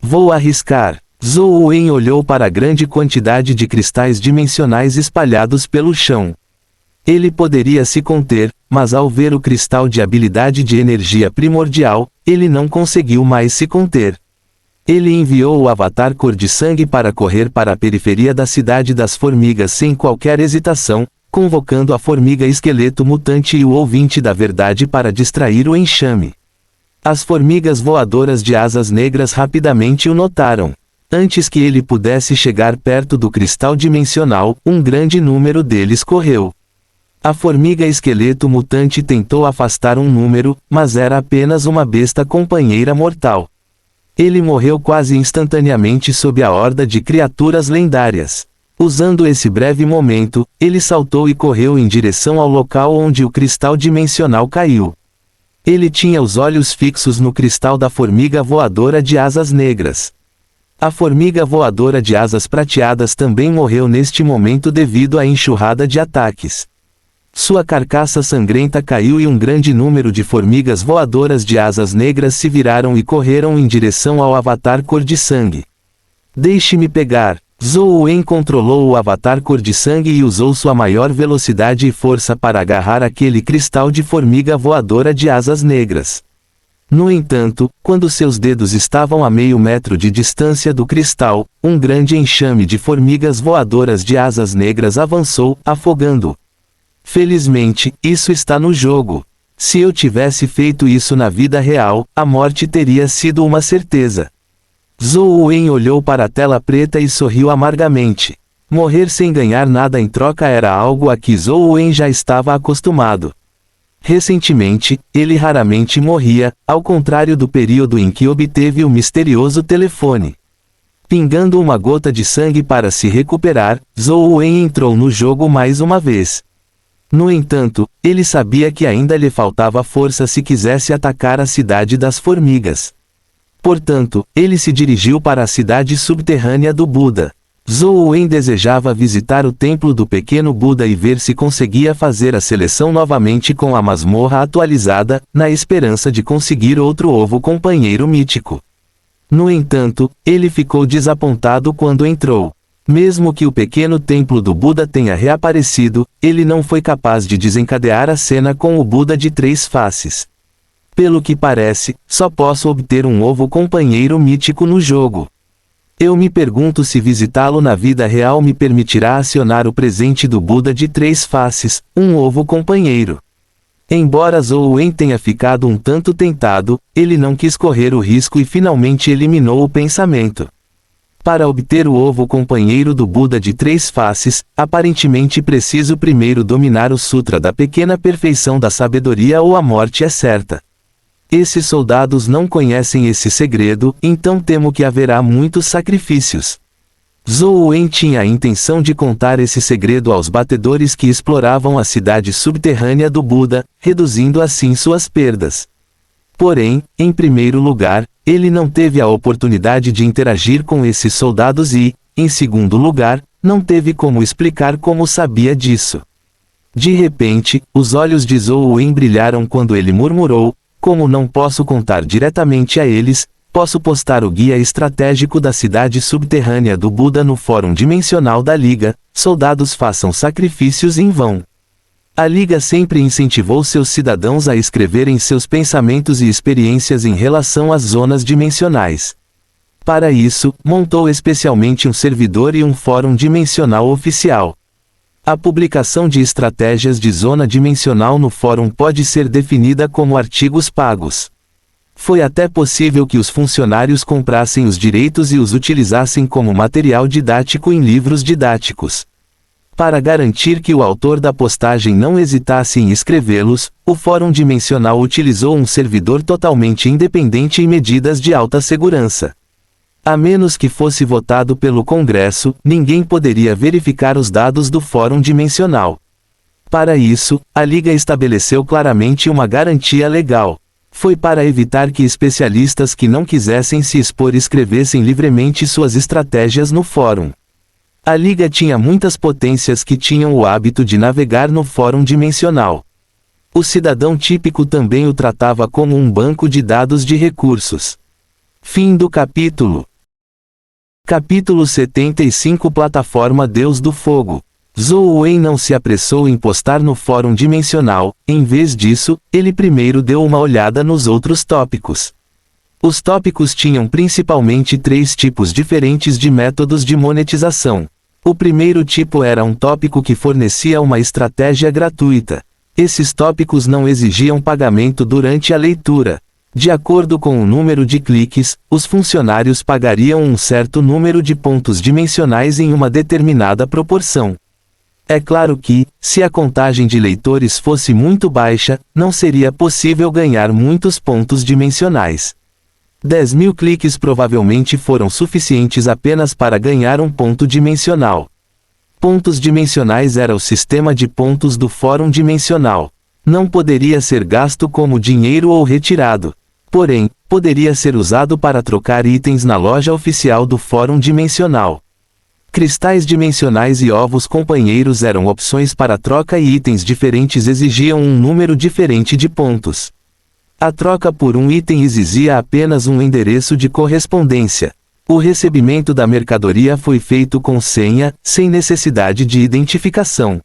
Vou arriscar. Zhou Wen olhou para a grande quantidade de cristais dimensionais espalhados pelo chão. Ele poderia se conter, mas ao ver o cristal de habilidade de energia primordial, ele não conseguiu mais se conter. Ele enviou o avatar cor de sangue para correr para a periferia da cidade das formigas sem qualquer hesitação, convocando a formiga esqueleto mutante e o ouvinte da verdade para distrair o enxame. As formigas voadoras de asas negras rapidamente o notaram. Antes que ele pudesse chegar perto do cristal dimensional, um grande número deles correu. A formiga esqueleto mutante tentou afastar um número, mas era apenas uma besta companheira mortal. Ele morreu quase instantaneamente sob a horda de criaturas lendárias. Usando esse breve momento, ele saltou e correu em direção ao local onde o cristal dimensional caiu. Ele tinha os olhos fixos no cristal da formiga voadora de asas negras. A formiga voadora de asas prateadas também morreu neste momento devido à enxurrada de ataques. Sua carcaça sangrenta caiu e um grande número de formigas voadoras de asas negras se viraram e correram em direção ao avatar cor de sangue. Deixe-me pegar. Zhou Wen controlou o avatar cor de sangue e usou sua maior velocidade e força para agarrar aquele cristal de formiga voadora de asas negras. No entanto, quando seus dedos estavam a meio metro de distância do cristal, um grande enxame de formigas voadoras de asas negras avançou, afogando-o. Felizmente, isso está no jogo. Se eu tivesse feito isso na vida real, a morte teria sido uma certeza. Zhou Wen olhou para a tela preta e sorriu amargamente. Morrer sem ganhar nada em troca era algo a que Zhou Wen já estava acostumado. Recentemente, ele raramente morria, ao contrário do período em que obteve o misterioso telefone. Pingando uma gota de sangue para se recuperar, Zhou Wen entrou no jogo mais uma vez. No entanto, ele sabia que ainda lhe faltava força se quisesse atacar a cidade das formigas. Portanto, ele se dirigiu para a cidade subterrânea do Buda. Zhou Wen desejava visitar o templo do pequeno Buda e ver se conseguia fazer a seleção novamente com a masmorra atualizada, na esperança de conseguir outro ovo companheiro mítico. No entanto, ele ficou desapontado quando entrou. Mesmo que o pequeno templo do Buda tenha reaparecido, ele não foi capaz de desencadear a cena com o Buda de 3 faces. Pelo que parece, só posso obter um ovo companheiro mítico no jogo. Eu me pergunto se visitá-lo na vida real me permitirá acionar o presente do Buda de 3 faces, um ovo companheiro. Embora Zhou Wen tenha ficado um tanto tentado, ele não quis correr o risco e finalmente eliminou o pensamento. Para obter o ovo companheiro do Buda de 3 faces, aparentemente preciso primeiro dominar o Sutra da Pequena Perfeição da Sabedoria ou a morte é certa. Esses soldados não conhecem esse segredo, então temo que haverá muitos sacrifícios. Zhou Wen tinha a intenção de contar esse segredo aos batedores que exploravam a cidade subterrânea do Buda, reduzindo assim suas perdas. Porém, em primeiro lugar, ele não teve a oportunidade de interagir com esses soldados e, em segundo lugar, não teve como explicar como sabia disso. De repente, os olhos de Zhou Wen brilharam quando ele murmurou: como não posso contar diretamente a eles, posso postar o guia estratégico da cidade subterrânea do Buda no fórum dimensional da Liga. Soldados façam sacrifícios em vão. A Liga sempre incentivou seus cidadãos a escreverem seus pensamentos e experiências em relação às zonas dimensionais. Para isso, montou especialmente um servidor e um fórum dimensional oficial. A publicação de estratégias de zona dimensional no fórum pode ser definida como artigos pagos. Foi até possível que os funcionários comprassem os direitos e os utilizassem como material didático em livros didáticos. Para garantir que o autor da postagem não hesitasse em escrevê-los, o Fórum Dimensional utilizou um servidor totalmente independente e medidas de alta segurança. A menos que fosse votado pelo Congresso, ninguém poderia verificar os dados do Fórum Dimensional. Para isso, a Liga estabeleceu claramente uma garantia legal. Foi para evitar que especialistas que não quisessem se expor escrevessem livremente suas estratégias no fórum. A Liga tinha muitas potências que tinham o hábito de navegar no fórum dimensional. O cidadão típico também o tratava como um banco de dados de recursos. Fim do capítulo. Capítulo 75 Plataforma Deus do Fogo. Zhou Wen não se apressou em postar no fórum dimensional, em vez disso, ele primeiro deu uma olhada nos outros tópicos. Os tópicos tinham principalmente 3 tipos diferentes de métodos de monetização. O primeiro tipo era um tópico que fornecia uma estratégia gratuita. Esses tópicos não exigiam pagamento durante a leitura. De acordo com o número de cliques, os funcionários pagariam um certo número de pontos dimensionais em uma determinada proporção. É claro que, se a contagem de leitores fosse muito baixa, não seria possível ganhar muitos pontos dimensionais. 10.000 cliques provavelmente foram suficientes apenas para ganhar um ponto dimensional. Pontos dimensionais era o sistema de pontos do fórum dimensional. Não poderia ser gasto como dinheiro ou retirado. Porém, poderia ser usado para trocar itens na loja oficial do fórum dimensional. Cristais dimensionais e ovos companheiros eram opções para troca e itens diferentes exigiam um número diferente de pontos. A troca por um item exigia apenas um endereço de correspondência. O recebimento da mercadoria foi feito com senha, sem necessidade de identificação.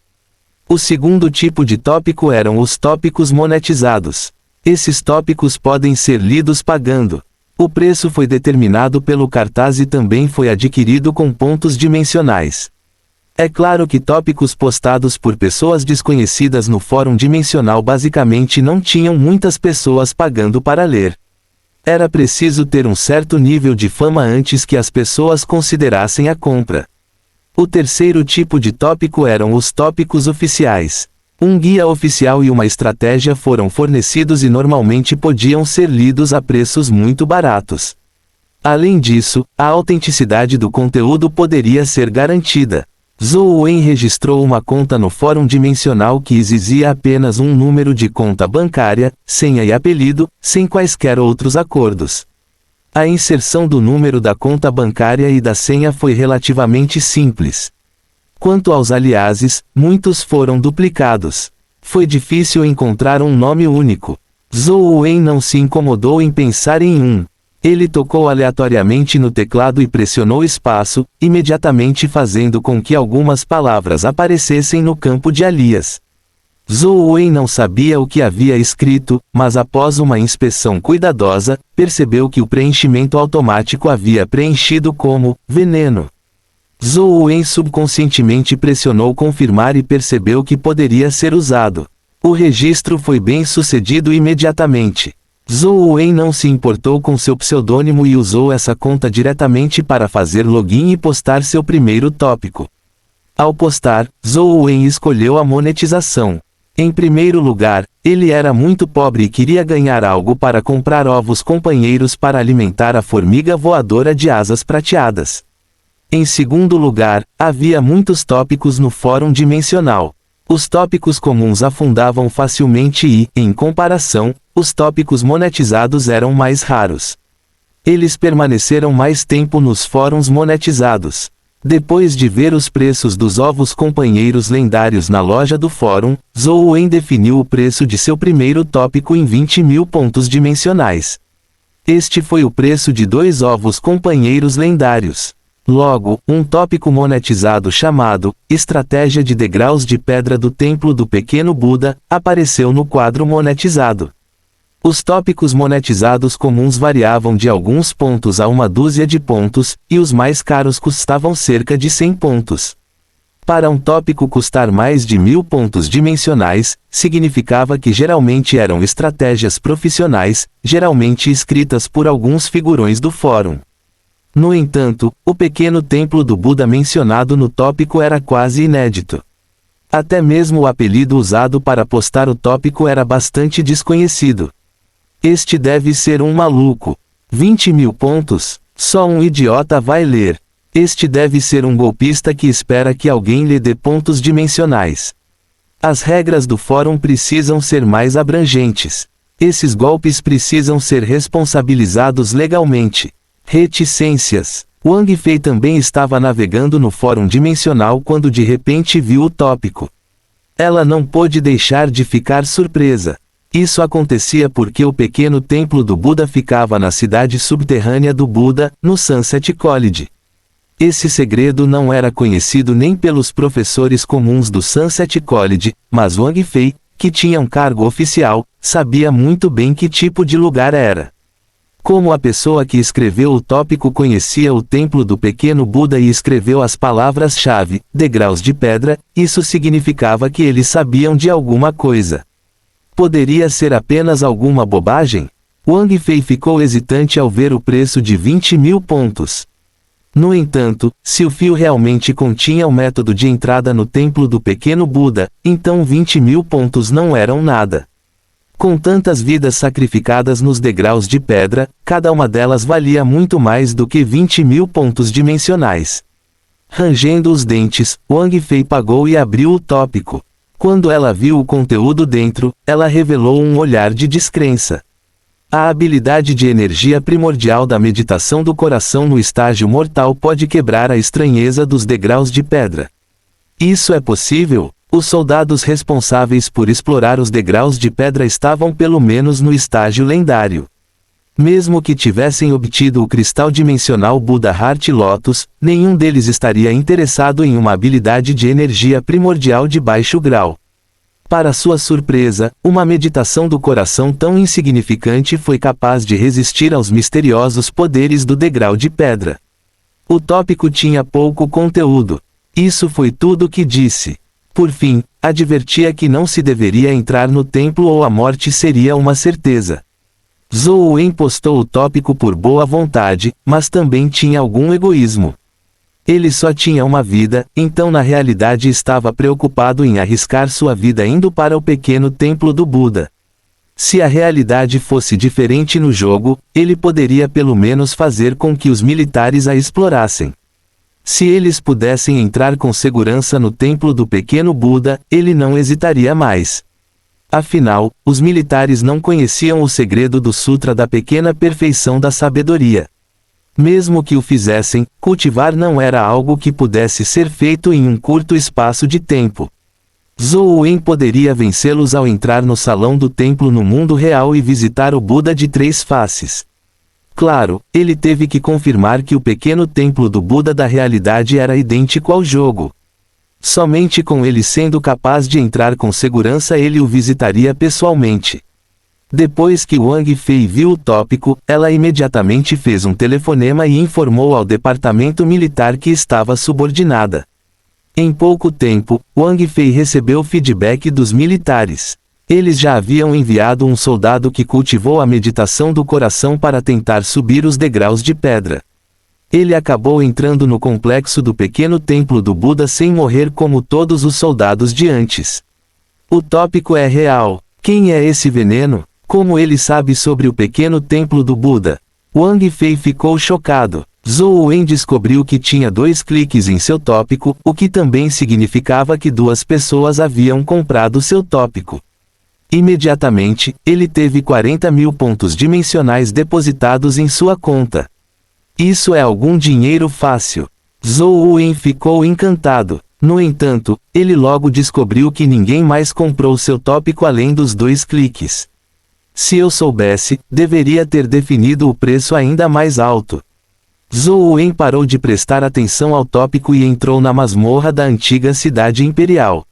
O segundo tipo de tópico eram os tópicos monetizados. Esses tópicos podem ser lidos pagando. O preço foi determinado pelo cartaz e também foi adquirido com pontos dimensionais. É claro que tópicos postados por pessoas desconhecidas no fórum dimensional basicamente não tinham muitas pessoas pagando para ler. Era preciso ter um certo nível de fama antes que as pessoas considerassem a compra. O terceiro tipo de tópico eram os tópicos oficiais. Um guia oficial e uma estratégia foram fornecidos e normalmente podiam ser lidos a preços muito baratos. Além disso, a autenticidade do conteúdo poderia ser garantida. Zhou Wen registrou uma conta no fórum dimensional que exigia apenas um número de conta bancária, senha e apelido, sem quaisquer outros acordos. A inserção do número da conta bancária e da senha foi relativamente simples. Quanto aos aliases, muitos foram duplicados. Foi difícil encontrar um nome único. Zhou Wen não se incomodou em pensar em um. Ele tocou aleatoriamente no teclado e pressionou espaço, imediatamente fazendo com que algumas palavras aparecessem no campo de alias. Zhou Wen não sabia o que havia escrito, mas após uma inspeção cuidadosa, percebeu que o preenchimento automático havia preenchido como veneno. Zhou Wen subconscientemente pressionou confirmar e percebeu que poderia ser usado. O registro foi bem sucedido imediatamente. Zhou Wen não se importou com seu pseudônimo e usou essa conta diretamente para fazer login e postar seu primeiro tópico. Ao postar, Zhou Wen escolheu a monetização. Em primeiro lugar, ele era muito pobre e queria ganhar algo para comprar ovos companheiros para alimentar a formiga voadora de asas prateadas. Em segundo lugar, havia muitos tópicos no fórum dimensional. Os tópicos comuns afundavam facilmente e, em comparação, os tópicos monetizados eram mais raros. Eles permaneceram mais tempo nos fóruns monetizados. Depois de ver os preços dos ovos companheiros lendários na loja do fórum, Zhou Wen definiu o preço de seu primeiro tópico em 20.000 pontos dimensionais. Este foi o preço de 2 ovos companheiros lendários. Logo, um tópico monetizado chamado Estratégia de Degraus de Pedra do Templo do Pequeno Buda apareceu no quadro monetizado. Os tópicos monetizados comuns variavam de alguns pontos a uma dúzia de pontos, e os mais caros custavam cerca de 100 pontos. Para um tópico custar mais de 1.000 pontos dimensionais, significava que geralmente eram estratégias profissionais, geralmente escritas por alguns figurões do fórum. No entanto, o pequeno templo do Buda mencionado no tópico era quase inédito. Até mesmo o apelido usado para postar o tópico era bastante desconhecido. Este deve ser um maluco. 20.000 pontos? Só um idiota vai ler. Este deve ser um golpista que espera que alguém lhe dê pontos dimensionais. As regras do fórum precisam ser mais abrangentes. Esses golpes precisam ser responsabilizados legalmente. Reticências. Wang Fei também estava navegando no fórum dimensional quando de repente viu o tópico. Ela não pôde deixar de ficar surpresa. Isso acontecia porque o pequeno templo do Buda ficava na cidade subterrânea do Buda, no Sunset College. Esse segredo não era conhecido nem pelos professores comuns do Sunset College, mas Wang Fei, que tinha um cargo oficial, sabia muito bem que tipo de lugar era. Como a pessoa que escreveu o tópico conhecia o templo do pequeno Buda e escreveu as palavras-chave, degraus de pedra, isso significava que eles sabiam de alguma coisa. Poderia ser apenas alguma bobagem? Wang Fei ficou hesitante ao ver o preço de 20.000 pontos. No entanto, se o fio realmente continha o método de entrada no templo do pequeno Buda, então 20.000 pontos não eram nada. Com tantas vidas sacrificadas nos degraus de pedra, cada uma delas valia muito mais do que 20.000 pontos dimensionais. Rangendo os dentes, Wang Fei pagou e abriu o tópico. Quando ela viu o conteúdo dentro, ela revelou um olhar de descrença. A habilidade de energia primordial da meditação do coração no estágio mortal pode quebrar a estranheza dos degraus de pedra. Isso é possível? Os soldados responsáveis por explorar os degraus de pedra estavam pelo menos no estágio lendário. Mesmo que tivessem obtido o cristal dimensional Buda Heart Lotus, nenhum deles estaria interessado em uma habilidade de energia primordial de baixo grau. Para sua surpresa, uma meditação do coração tão insignificante foi capaz de resistir aos misteriosos poderes do degrau de pedra. O tópico tinha pouco conteúdo. Isso foi tudo que disse. Por fim, advertia que não se deveria entrar no templo ou a morte seria uma certeza. Zhou Wen postou o tópico por boa vontade, mas também tinha algum egoísmo. Ele só tinha uma vida, então na realidade estava preocupado em arriscar sua vida indo para o pequeno templo do Buda. Se a realidade fosse diferente no jogo, ele poderia pelo menos fazer com que os militares a explorassem. Se eles pudessem entrar com segurança no templo do pequeno Buda, ele não hesitaria mais. Afinal, os militares não conheciam o segredo do Sutra da Pequena Perfeição da Sabedoria. Mesmo que o fizessem, cultivar não era algo que pudesse ser feito em um curto espaço de tempo. Zhou Wen poderia vencê-los ao entrar no salão do templo no mundo real e visitar o Buda de 3 faces. Claro, ele teve que confirmar que o pequeno templo do Buda da realidade era idêntico ao jogo. Somente com ele sendo capaz de entrar com segurança ele o visitaria pessoalmente. Depois que Wang Fei viu o tópico, ela imediatamente fez um telefonema e informou ao departamento militar que estava subordinada. Em pouco tempo, Wang Fei recebeu feedback dos militares. Eles já haviam enviado um soldado que cultivou a meditação do coração para tentar subir os degraus de pedra. Ele acabou entrando no complexo do pequeno templo do Buda sem morrer como todos os soldados de antes. O tópico é real. Quem é esse veneno? Como ele sabe sobre o pequeno templo do Buda? Wang Fei ficou chocado. Zhou Wen descobriu que tinha 2 cliques em seu tópico, o que também significava que 2 pessoas haviam comprado seu tópico. Imediatamente, ele teve 40.000 pontos dimensionais depositados em sua conta. Isso é algum dinheiro fácil. Zhou Wen ficou encantado. No entanto, ele logo descobriu que ninguém mais comprou seu tópico além dos 2 cliques. Se eu soubesse, deveria ter definido o preço ainda mais alto. Zhou Wen parou de prestar atenção ao tópico e entrou na masmorra da antiga cidade imperial.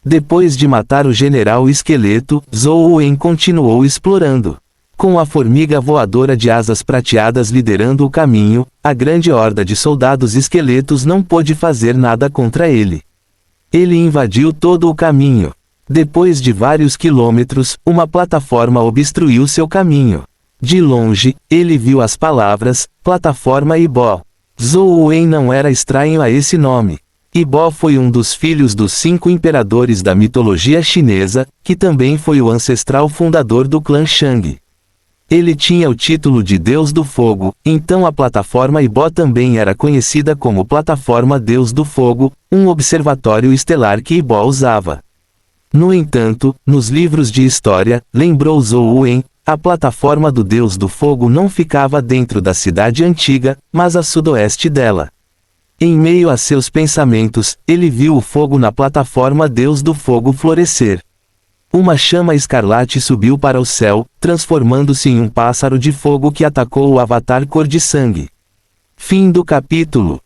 Depois de matar o general esqueleto, Zhou Wen continuou explorando. Com a formiga voadora de asas prateadas liderando o caminho, a grande horda de soldados esqueletos não pôde fazer nada contra ele. Ele invadiu todo o caminho. Depois de vários quilômetros, uma plataforma obstruiu seu caminho. De longe, ele viu as palavras, plataforma Ibó. Zhou Wen não era estranho a esse nome. Ibó foi um dos filhos dos 5 imperadores da mitologia chinesa, que também foi o ancestral fundador do clã Shang. Ele tinha o título de Deus do Fogo, então a plataforma Ibó também era conhecida como Plataforma Deus do Fogo, um observatório estelar que Ibó usava. No entanto, nos livros de história, lembrou Zhou Wen, a plataforma do Deus do Fogo não ficava dentro da cidade antiga, mas a sudoeste dela. Em meio a seus pensamentos, ele viu o fogo na plataforma Deus do Fogo florescer. Uma chama escarlate subiu para o céu, transformando-se em um pássaro de fogo que atacou o avatar cor de sangue. Fim do capítulo.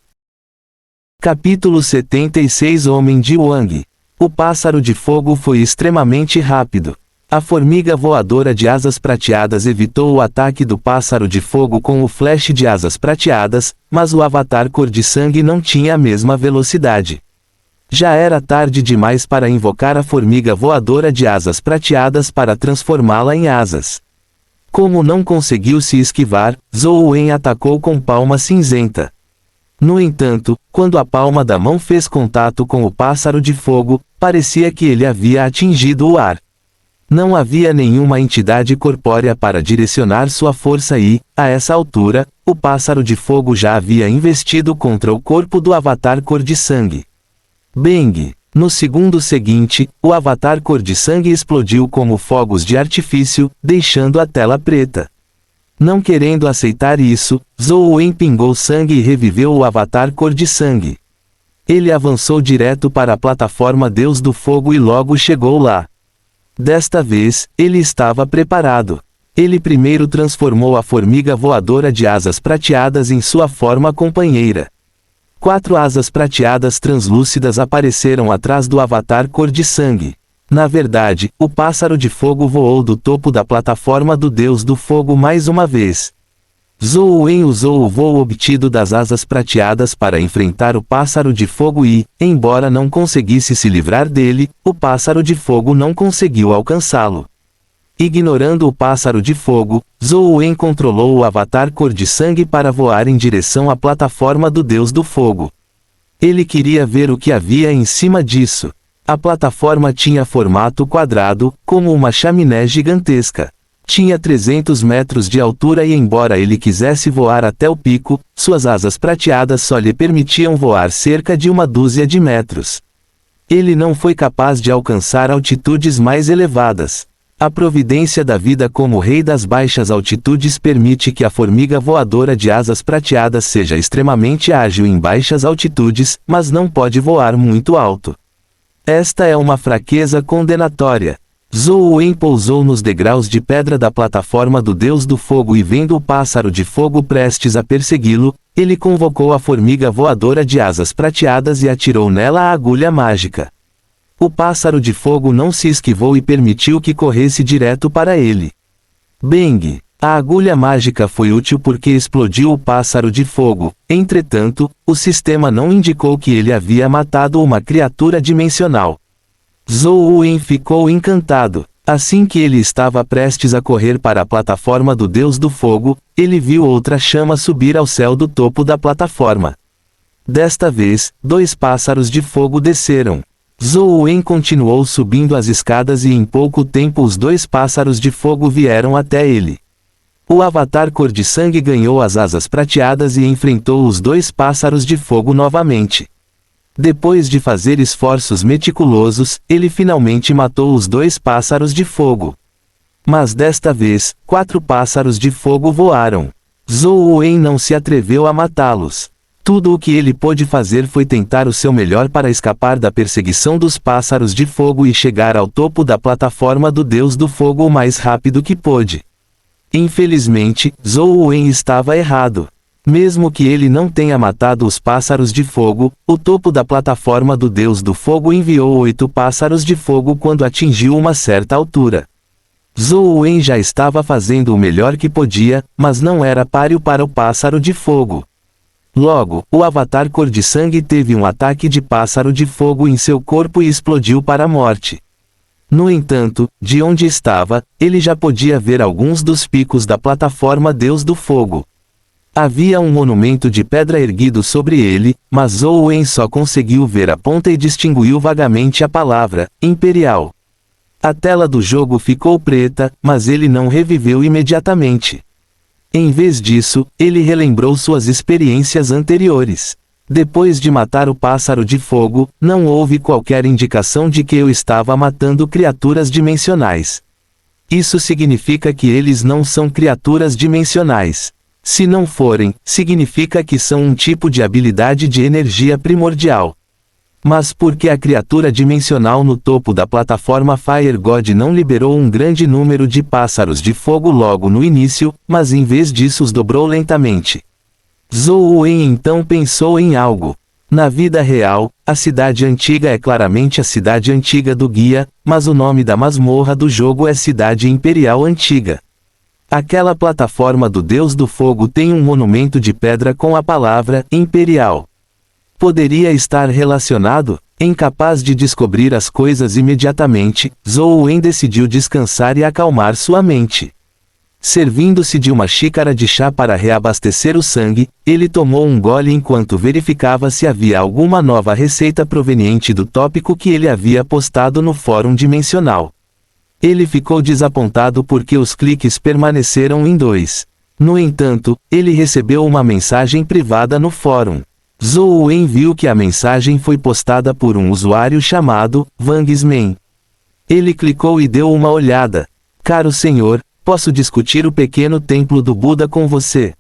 Capítulo 76 Homem de Wang. O pássaro de fogo foi extremamente rápido. A formiga voadora de asas prateadas evitou o ataque do pássaro de fogo com o flash de asas prateadas, mas o avatar cor de sangue não tinha a mesma velocidade. Já era tarde demais para invocar a formiga voadora de asas prateadas para transformá-la em asas. Como não conseguiu se esquivar, Zhou Wen atacou com palma cinzenta. No entanto, quando a palma da mão fez contato com o pássaro de fogo, parecia que ele havia atingido o ar. Não havia nenhuma entidade corpórea para direcionar sua força e, a essa altura, o pássaro de fogo já havia investido contra o corpo do avatar cor de sangue. Bang! No segundo seguinte, o avatar cor de sangue explodiu como fogos de artifício, deixando a tela preta. Não querendo aceitar isso, Zhou Wen pingou sangue e reviveu o avatar cor de sangue. Ele avançou direto para a plataforma Deus do Fogo e logo chegou lá. Desta vez, ele estava preparado. Ele primeiro transformou a formiga voadora de asas prateadas em sua forma companheira. 4 asas prateadas translúcidas apareceram atrás do avatar cor de sangue. Na verdade, o pássaro de fogo voou do topo da plataforma do Deus do Fogo mais uma vez. Zhou Wen usou o voo obtido das asas prateadas para enfrentar o pássaro de fogo e, embora não conseguisse se livrar dele, o pássaro de fogo não conseguiu alcançá-lo. Ignorando o pássaro de fogo, Zhou Wen controlou o avatar cor de sangue para voar em direção à plataforma do Deus do Fogo. Ele queria ver o que havia em cima disso. A plataforma tinha formato quadrado, como uma chaminé gigantesca. Tinha 300 metros de altura e embora ele quisesse voar até o pico, suas asas prateadas só lhe permitiam voar cerca de 12 de metros. Ele não foi capaz de alcançar altitudes mais elevadas. A providência da vida como rei das baixas altitudes permite que a formiga voadora de asas prateadas seja extremamente ágil em baixas altitudes, mas não pode voar muito alto. Esta é uma fraqueza condenatória. Zhou Wen pousou nos degraus de pedra da plataforma do Deus do Fogo e vendo o pássaro de fogo prestes a persegui-lo, ele convocou a formiga voadora de asas prateadas e atirou nela a agulha mágica. O pássaro de fogo não se esquivou e permitiu que corresse direto para ele. Bang! A agulha mágica foi útil porque explodiu o pássaro de fogo, entretanto, o sistema não indicou que ele havia matado uma criatura dimensional. Zhou Wen ficou encantado. Assim que ele estava prestes a correr para a plataforma do Deus do Fogo, ele viu outra chama subir ao céu do topo da plataforma. Desta vez, 2 pássaros de fogo desceram. Zhou Wen continuou subindo as escadas e em pouco tempo os 2 pássaros de fogo vieram até ele. O avatar cor de sangue ganhou as asas prateadas e enfrentou os 2 pássaros de fogo novamente. Depois de fazer esforços meticulosos, ele finalmente matou os 2 pássaros de fogo. Mas desta vez, 4 pássaros de fogo voaram. Zhou Wen não se atreveu a matá-los. Tudo o que ele pôde fazer foi tentar o seu melhor para escapar da perseguição dos pássaros de fogo e chegar ao topo da plataforma do Deus do Fogo o mais rápido que pôde. Infelizmente, Zhou Wen estava errado. Mesmo que ele não tenha matado os pássaros de fogo, o topo da plataforma do Deus do Fogo enviou 8 pássaros de fogo quando atingiu uma certa altura. Zhou Wen já estava fazendo o melhor que podia, mas não era páreo para o pássaro de fogo. Logo, o avatar cor de sangue teve um ataque de pássaro de fogo em seu corpo e explodiu para a morte. No entanto, de onde estava, ele já podia ver alguns dos picos da plataforma Deus do Fogo. Havia um monumento de pedra erguido sobre ele, mas Zhou Wen só conseguiu ver a ponta e distinguiu vagamente a palavra Imperial. A tela do jogo ficou preta, mas ele não reviveu imediatamente. Em vez disso, ele relembrou suas experiências anteriores. Depois de matar o pássaro de fogo, não houve qualquer indicação de que eu estava matando criaturas dimensionais. Isso significa que eles não são criaturas dimensionais. Se não forem, significa que são um tipo de habilidade de energia primordial. Mas por que a criatura dimensional no topo da plataforma Fire God não liberou um grande número de pássaros de fogo logo no início, mas em vez disso os dobrou lentamente? Zhou Wen então pensou em algo. Na vida real, a cidade antiga é claramente a cidade antiga do guia, mas o nome da masmorra do jogo é Cidade Imperial Antiga. Aquela plataforma do Deus do Fogo tem um monumento de pedra com a palavra Imperial. Poderia estar relacionado? Incapaz de descobrir as coisas imediatamente, Zhou Wen decidiu descansar e acalmar sua mente. Servindo-se de uma xícara de chá para reabastecer o sangue, ele tomou um gole enquanto verificava se havia alguma nova receita proveniente do tópico que ele havia postado no fórum dimensional. Ele ficou desapontado porque os cliques permaneceram em 2. No entanto, ele recebeu uma mensagem privada no fórum. Zhou Wen viu que a mensagem foi postada por um usuário chamado Vangsman. Ele clicou e deu uma olhada. Caro senhor, posso discutir o pequeno templo do Buda com você?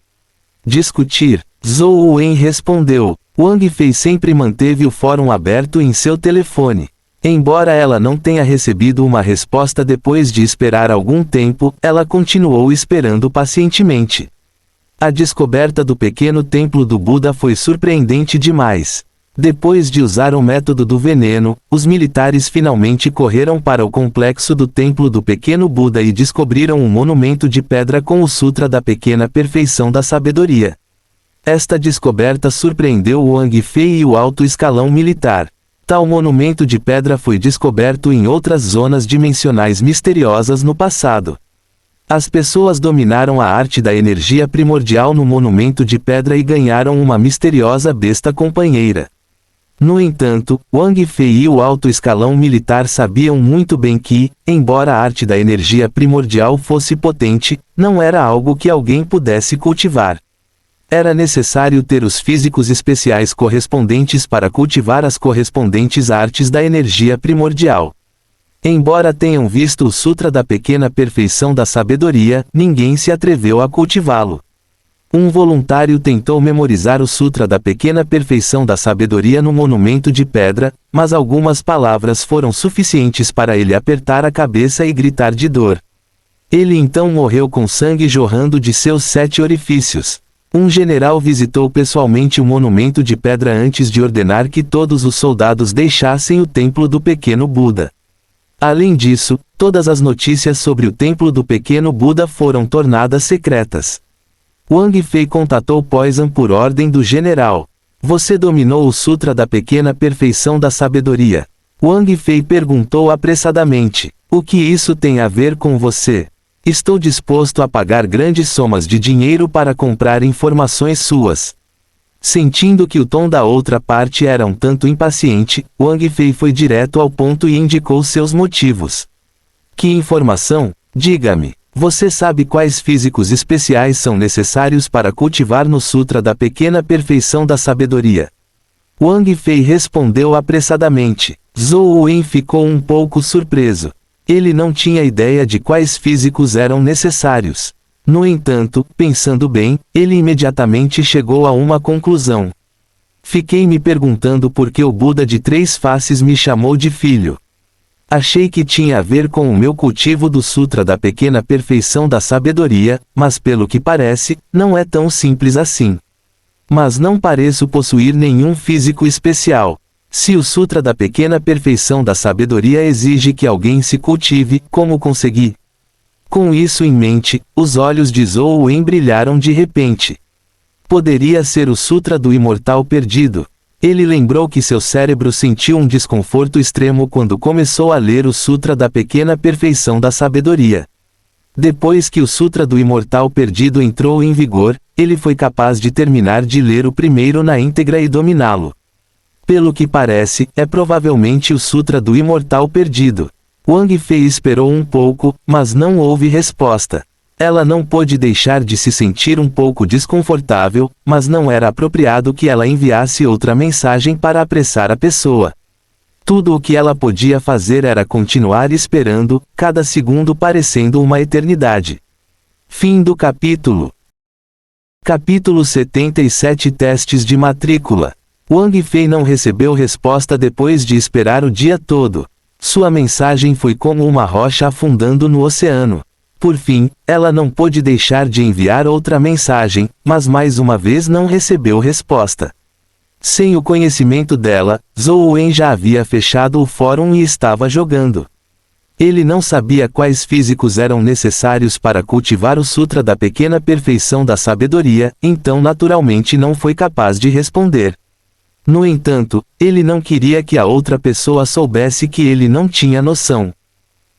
Discutir? Zhou Wen respondeu. Wang Fei sempre manteve o fórum aberto em seu telefone. Embora ela não tenha recebido uma resposta depois de esperar algum tempo, ela continuou esperando pacientemente. A descoberta do pequeno templo do Buda foi surpreendente demais. Depois de usar o método do veneno, os militares finalmente correram para o complexo do templo do pequeno Buda e descobriram um monumento de pedra com o Sutra da Pequena Perfeição da Sabedoria. Esta descoberta surpreendeu Wang Fei e o alto escalão militar. Tal monumento de pedra foi descoberto em outras zonas dimensionais misteriosas no passado. As pessoas dominaram a arte da energia primordial no monumento de pedra e ganharam uma misteriosa besta companheira. No entanto, Wang Fei e o alto escalão militar sabiam muito bem que, embora a arte da energia primordial fosse potente, não era algo que alguém pudesse cultivar. Era necessário ter os físicos especiais correspondentes para cultivar as correspondentes artes da energia primordial. Embora tenham visto o Sutra da Pequena Perfeição da Sabedoria, ninguém se atreveu a cultivá-lo. Um voluntário tentou memorizar o Sutra da Pequena Perfeição da Sabedoria no monumento de pedra, mas algumas palavras foram suficientes para ele apertar a cabeça e gritar de dor. Ele então morreu com sangue jorrando de seus 7 orifícios. Um general visitou pessoalmente o monumento de pedra antes de ordenar que todos os soldados deixassem o templo do pequeno Buda. Além disso, todas as notícias sobre o templo do pequeno Buda foram tornadas secretas. Wang Fei contatou Poison por ordem do general. Você dominou o Sutra da Pequena Perfeição da Sabedoria? Wang Fei perguntou apressadamente. O que isso tem a ver com você? Estou disposto a pagar grandes somas de dinheiro para comprar informações suas. Sentindo que o tom da outra parte era um tanto impaciente, Wang Fei foi direto ao ponto e indicou seus motivos. Que informação? Diga-me. Você sabe quais físicos especiais são necessários para cultivar no Sutra da Pequena Perfeição da Sabedoria? Wang Fei respondeu apressadamente. Zhou Wen ficou um pouco surpreso. Ele não tinha ideia de quais físicos eram necessários. No entanto, pensando bem, ele imediatamente chegou a uma conclusão. Fiquei me perguntando por que o Buda de 3 faces me chamou de filho. Achei que tinha a ver com o meu cultivo do Sutra da Pequena Perfeição da Sabedoria, mas pelo que parece, não é tão simples assim. Mas não pareço possuir nenhum físico especial. Se o Sutra da Pequena Perfeição da Sabedoria exige que alguém se cultive, como consegui? Com isso em mente, os olhos de Zhou Wen brilharam de repente. Poderia ser o Sutra do Imortal Perdido. Ele lembrou que seu cérebro sentiu um desconforto extremo quando começou a ler o Sutra da Pequena Perfeição da Sabedoria. Depois que o Sutra do Imortal Perdido entrou em vigor, ele foi capaz de terminar de ler o primeiro na íntegra e dominá-lo. Pelo que parece, é provavelmente o Sutra do Imortal Perdido. Wang Fei esperou um pouco, mas não houve resposta. Ela não pôde deixar de se sentir um pouco desconfortável, mas não era apropriado que ela enviasse outra mensagem para apressar a pessoa. Tudo o que ela podia fazer era continuar esperando, cada segundo parecendo uma eternidade. Fim do capítulo. Capítulo 77 Testes de matrícula. Wang Fei não recebeu resposta depois de esperar o dia todo. Sua mensagem foi como uma rocha afundando no oceano. Por fim, ela não pôde deixar de enviar outra mensagem, mas mais uma vez não recebeu resposta. Sem o conhecimento dela, Zhou Wen já havia fechado o fórum e estava jogando. Ele não sabia quais físicos eram necessários para cultivar o Sutra da Pequena Perfeição da Sabedoria, então naturalmente não foi capaz de responder. No entanto, ele não queria que a outra pessoa soubesse que ele não tinha noção.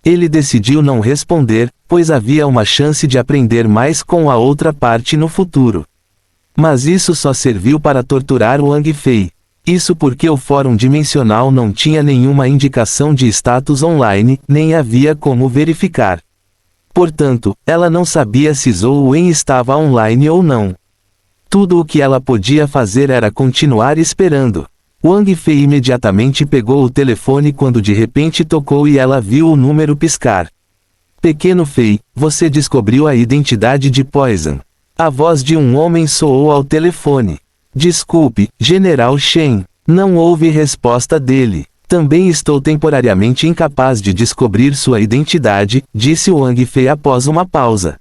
Ele decidiu não responder, pois havia uma chance de aprender mais com a outra parte no futuro. Mas isso só serviu para torturar Wang Fei. Isso porque o fórum dimensional não tinha nenhuma indicação de status online, nem havia como verificar. Portanto, ela não sabia se Zhou Wen estava online ou não. Tudo o que ela podia fazer era continuar esperando. Wang Fei imediatamente pegou o telefone quando de repente tocou e ela viu o número piscar. Pequeno Fei, você descobriu a identidade de Poison. A voz de um homem soou ao telefone. Desculpe, General Shen. Não houve resposta dele. Também estou temporariamente incapaz de descobrir sua identidade, disse Wang Fei após uma pausa.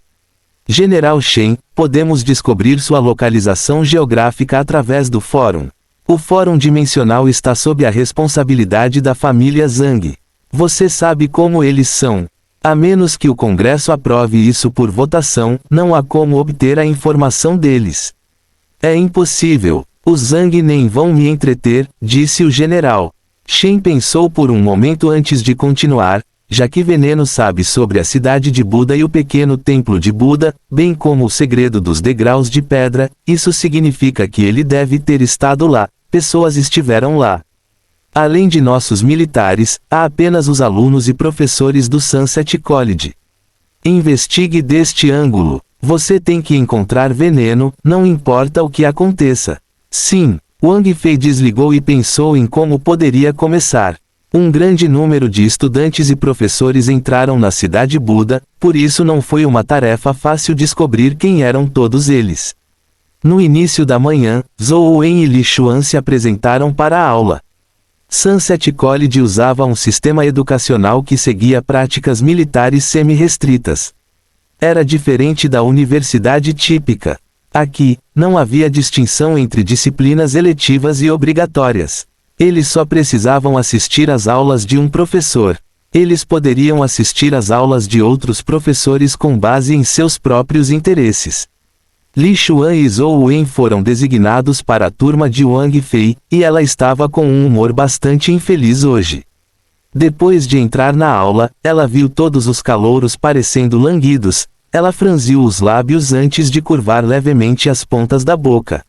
General Shen, podemos descobrir sua localização geográfica através do fórum. O fórum dimensional está sob a responsabilidade da família Zhang. Você sabe como eles são. A menos que o Congresso aprove isso por votação, não há como obter a informação deles. É impossível. Os Zhang nem vão me entreter, disse o general. Shen pensou por um momento antes de continuar, já que Veneno sabe sobre a cidade de Buda e o pequeno templo de Buda, bem como o segredo dos degraus de pedra, isso significa que ele deve ter estado lá. Pessoas estiveram lá. Além de nossos militares, há apenas os alunos e professores do Sunset College. Investigue deste ângulo. Você tem que encontrar Veneno, não importa o que aconteça. Sim, Wang Fei desligou e pensou em como poderia começar. Um grande número de estudantes e professores entraram na cidade Buda, por isso não foi uma tarefa fácil descobrir quem eram todos eles. No início da manhã, Zhou Wen e Li Xuan se apresentaram para a aula. Sunset College usava um sistema educacional que seguia práticas militares semi-restritas. Era diferente da universidade típica. Aqui, não havia distinção entre disciplinas eletivas e obrigatórias. Eles só precisavam assistir às aulas de um professor. Eles poderiam assistir às aulas de outros professores com base em seus próprios interesses. Li Xuan e Zhou Wen foram designados para a turma de Wang Fei, e ela estava com um humor bastante infeliz hoje. Depois de entrar na aula, ela viu todos os calouros parecendo languidos. Ela franziu os lábios antes de curvar levemente as pontas da boca.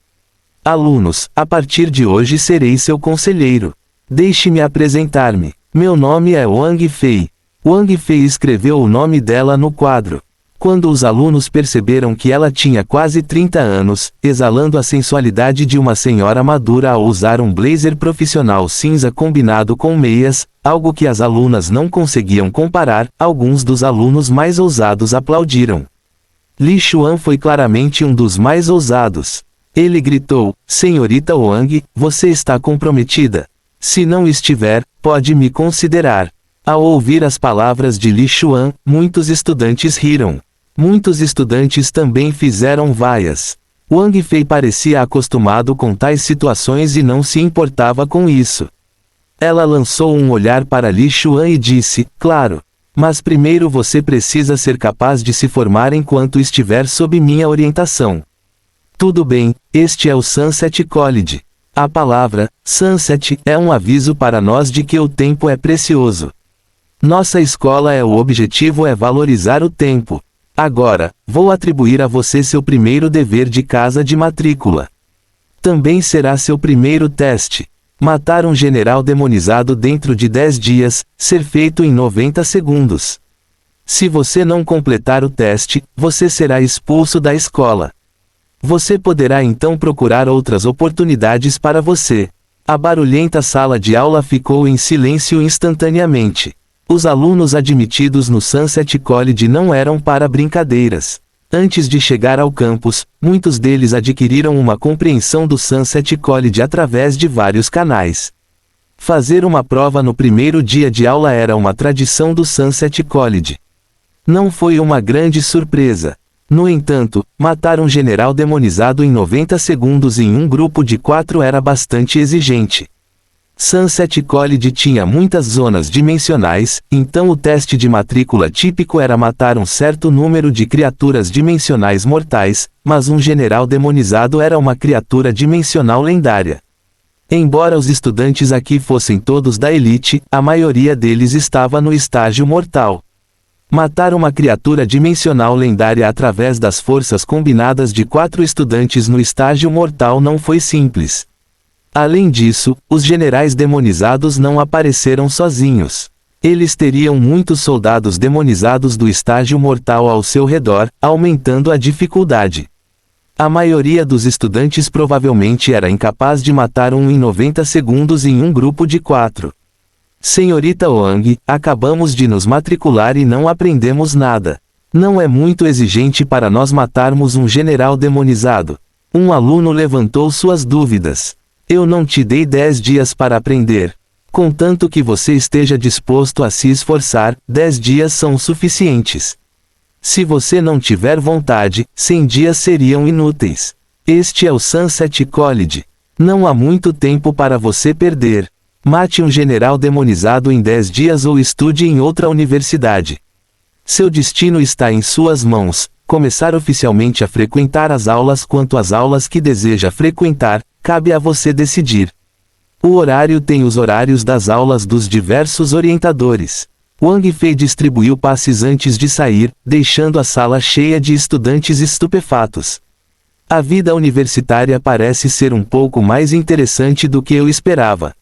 Alunos, a partir de hoje serei seu conselheiro. Deixe-me apresentar-me. Meu nome é Wang Fei. Wang Fei escreveu o nome dela no quadro. Quando os alunos perceberam que ela tinha quase 30 anos, exalando a sensualidade de uma senhora madura ao usar um blazer profissional cinza combinado com meias, algo que as alunas não conseguiam comparar, alguns dos alunos mais ousados aplaudiram. Li Xuan foi claramente um dos mais ousados. Ele gritou: Senhorita Wang, você está comprometida. Se não estiver, pode me considerar. Ao ouvir as palavras de Li Xuan, muitos estudantes riram. Muitos estudantes também fizeram vaias. Wang Fei parecia acostumado com tais situações e não se importava com isso. Ela lançou um olhar para Li Xuan e disse: claro. Mas primeiro você precisa ser capaz de se formar enquanto estiver sob minha orientação. Tudo bem, este é o Sunset College. A palavra Sunset é um aviso para nós de que o tempo é precioso. Nossa escola o objetivo é valorizar o tempo. Agora, vou atribuir a você seu primeiro dever de casa de matrícula. Também será seu primeiro teste. Matar um general demonizado dentro de 10 dias, ser feito em 90 segundos. Se você não completar o teste, você será expulso da escola. Você poderá então procurar outras oportunidades para você. A barulhenta sala de aula ficou em silêncio instantaneamente. Os alunos admitidos no Sunset College não eram para brincadeiras. Antes de chegar ao campus, muitos deles adquiriram uma compreensão do Sunset College através de vários canais. Fazer uma prova no primeiro dia de aula era uma tradição do Sunset College. Não foi uma grande surpresa. No entanto, matar um general demonizado em 90 segundos em um grupo de 4 era bastante exigente. Sunset College tinha muitas zonas dimensionais, então o teste de matrícula típico era matar um certo número de criaturas dimensionais mortais, mas um general demonizado era uma criatura dimensional lendária. Embora os estudantes aqui fossem todos da elite, a maioria deles estava no estágio mortal. Matar uma criatura dimensional lendária através das forças combinadas de 4 estudantes no estágio mortal não foi simples. Além disso, os generais demonizados não apareceram sozinhos. Eles teriam muitos soldados demonizados do estágio mortal ao seu redor, aumentando a dificuldade. A maioria dos estudantes provavelmente era incapaz de matar um em 90 segundos em um grupo de 4. Senhorita Wang, acabamos de nos matricular e não aprendemos nada. Não é muito exigente para nós matarmos um general demonizado. Um aluno levantou suas dúvidas. Eu não te dei 10 dias para aprender. Contanto que você esteja disposto a se esforçar, 10 dias são suficientes. Se você não tiver vontade, 100 dias seriam inúteis. Este é o Sunset College. Não há muito tempo para você perder. Mate um general demonizado em 10 dias ou estude em outra universidade. Seu destino está em suas mãos. Começar oficialmente a frequentar as aulas. Quanto às aulas que deseja frequentar, cabe a você decidir. O horário tem os horários das aulas dos diversos orientadores. Wang Fei distribuiu passes antes de sair, deixando a sala cheia de estudantes estupefatos. A vida universitária parece ser um pouco mais interessante do que eu esperava.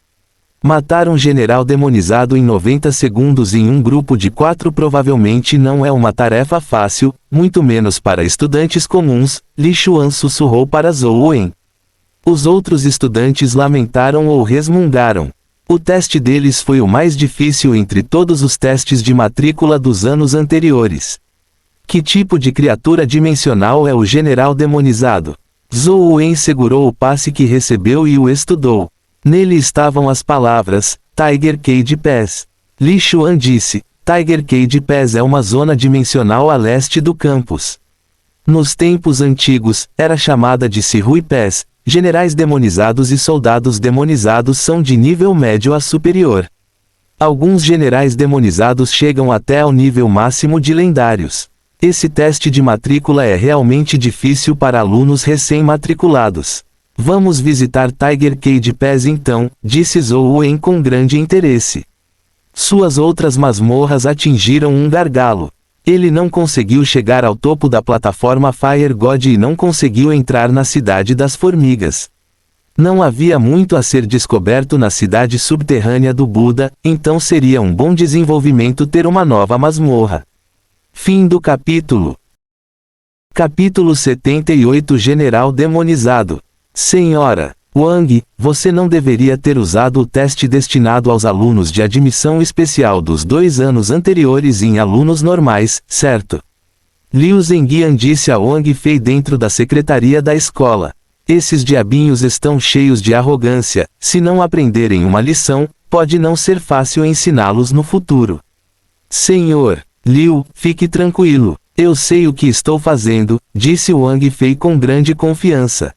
Matar um general demonizado em 90 segundos em um grupo de 4 provavelmente não é uma tarefa fácil, muito menos para estudantes comuns, Li Xuan sussurrou para Zhou Wen. Os outros estudantes lamentaram ou resmungaram. O teste deles foi o mais difícil entre todos os testes de matrícula dos anos anteriores. Que tipo de criatura dimensional é o general demonizado? Zhou Wen segurou o passe que recebeu e o estudou. Nele estavam as palavras, Tiger Cage Pass. Li Xuan disse, Tiger Cage Pass é uma zona dimensional a leste do campus. Nos tempos antigos, era chamada de Sirui Pass. Generais demonizados e soldados demonizados são de nível médio a superior. Alguns generais demonizados chegam até ao nível máximo de lendários. Esse teste de matrícula é realmente difícil para alunos recém-matriculados. Vamos visitar Tiger Cage Pass então, disse Zhou Wen com grande interesse. Suas outras masmorras atingiram um gargalo. Ele não conseguiu chegar ao topo da plataforma Fire God e não conseguiu entrar na Cidade das Formigas. Não havia muito a ser descoberto na cidade subterrânea do Buda, então seria um bom desenvolvimento ter uma nova masmorra. Fim do capítulo. Capítulo 78 General Demonizado. Senhora Wang, você não deveria ter usado o teste destinado aos alunos de admissão especial dos 2 anos anteriores em alunos normais, certo? Liu Zhenguian disse a Wang Fei dentro da secretaria da escola. Esses diabinhos estão cheios de arrogância, se não aprenderem uma lição, pode não ser fácil ensiná-los no futuro. Senhor Liu, fique tranquilo, eu sei o que estou fazendo, disse Wang Fei com grande confiança.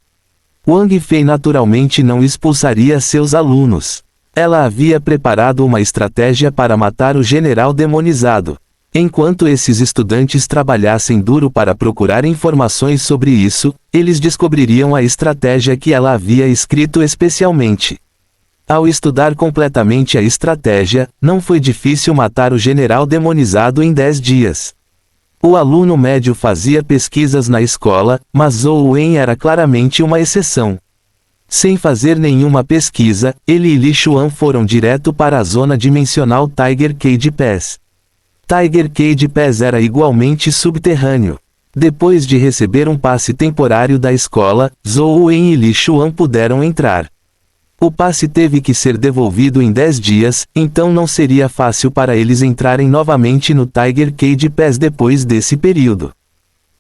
Wang Fei naturalmente não expulsaria seus alunos. Ela havia preparado uma estratégia para matar o general demonizado. Enquanto esses estudantes trabalhassem duro para procurar informações sobre isso, eles descobririam a estratégia que ela havia escrito especialmente. Ao estudar completamente a estratégia, não foi difícil matar o general demonizado em 10 dias. O aluno médio fazia pesquisas na escola, mas Zhou Wen era claramente uma exceção. Sem fazer nenhuma pesquisa, ele e Li Xuan foram direto para a zona dimensional Tiger Cage Pass. Tiger Cage Pass era igualmente subterrâneo. Depois de receber um passe temporário da escola, Zhou Wen e Li Xuan puderam entrar. O passe teve que ser devolvido em 10 dias, então não seria fácil para eles entrarem novamente no Tiger Cage Pass depois desse período.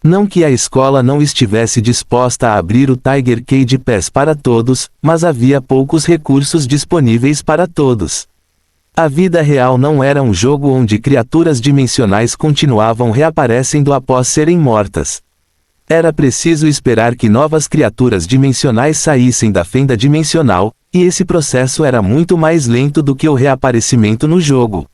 Não que a escola não estivesse disposta a abrir o Tiger Cage Pass para todos, mas havia poucos recursos disponíveis para todos. A vida real não era um jogo onde criaturas dimensionais continuavam reaparecendo após serem mortas. Era preciso esperar que novas criaturas dimensionais saíssem da fenda dimensional, e esse processo era muito mais lento do que o reaparecimento no jogo.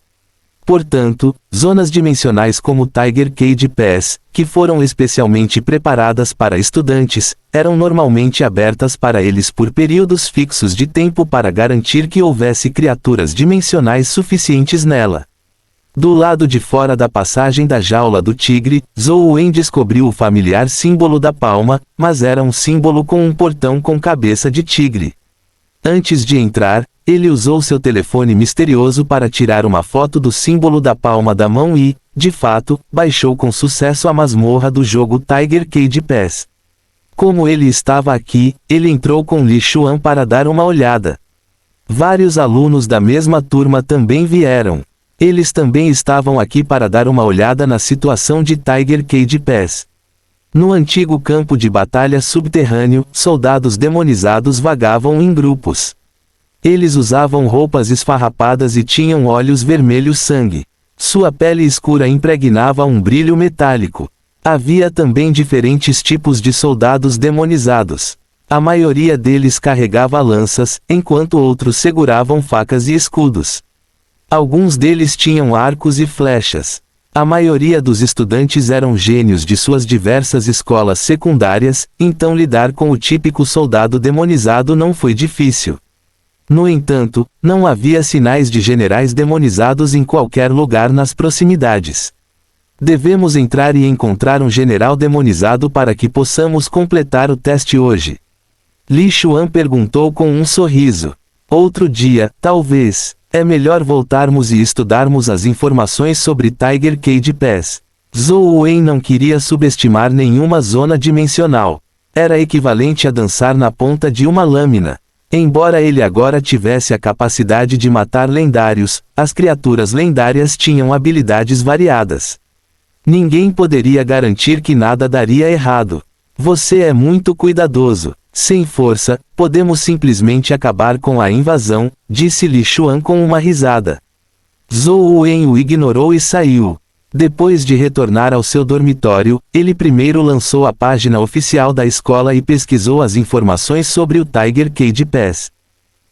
Portanto, zonas dimensionais como Tiger Cage Pass, que foram especialmente preparadas para estudantes, eram normalmente abertas para eles por períodos fixos de tempo para garantir que houvesse criaturas dimensionais suficientes nela. Do lado de fora da passagem da jaula do tigre, Zhou Wen descobriu o familiar símbolo da palma, mas era um símbolo com um portão com cabeça de tigre. Antes de entrar, ele usou seu telefone misterioso para tirar uma foto do símbolo da palma da mão e, de fato, baixou com sucesso a masmorra do jogo Tiger Cage Pass. Como ele estava aqui, ele entrou com Li Xuan para dar uma olhada. Vários alunos da mesma turma também vieram. Eles também estavam aqui para dar uma olhada na situação de Tiger Cage Pass. No antigo campo de batalha subterrâneo, soldados demonizados vagavam em grupos. Eles usavam roupas esfarrapadas e tinham olhos vermelhos sangue. Sua pele escura impregnava um brilho metálico. Havia também diferentes tipos de soldados demonizados. A maioria deles carregava lanças, enquanto outros seguravam facas e escudos. Alguns deles tinham arcos e flechas. A maioria dos estudantes eram gênios de suas diversas escolas secundárias, então lidar com o típico soldado demonizado não foi difícil. No entanto, não havia sinais de generais demonizados em qualquer lugar nas proximidades. Devemos entrar e encontrar um general demonizado para que possamos completar o teste hoje. Li Xuan perguntou com um sorriso. Outro dia, talvez. É melhor voltarmos e estudarmos as informações sobre Tiger Cage Pass. Zhou Wen não queria subestimar nenhuma zona dimensional. Era equivalente a dançar na ponta de uma lâmina. Embora ele agora tivesse a capacidade de matar lendários, as criaturas lendárias tinham habilidades variadas. Ninguém poderia garantir que nada daria errado. Você é muito cuidadoso. Sem força, podemos simplesmente acabar com a invasão, disse Li Xuan com uma risada. Zhou Wen o ignorou e saiu. Depois de retornar ao seu dormitório, ele primeiro lançou a página oficial da escola e pesquisou as informações sobre o Tiger Cage Pass.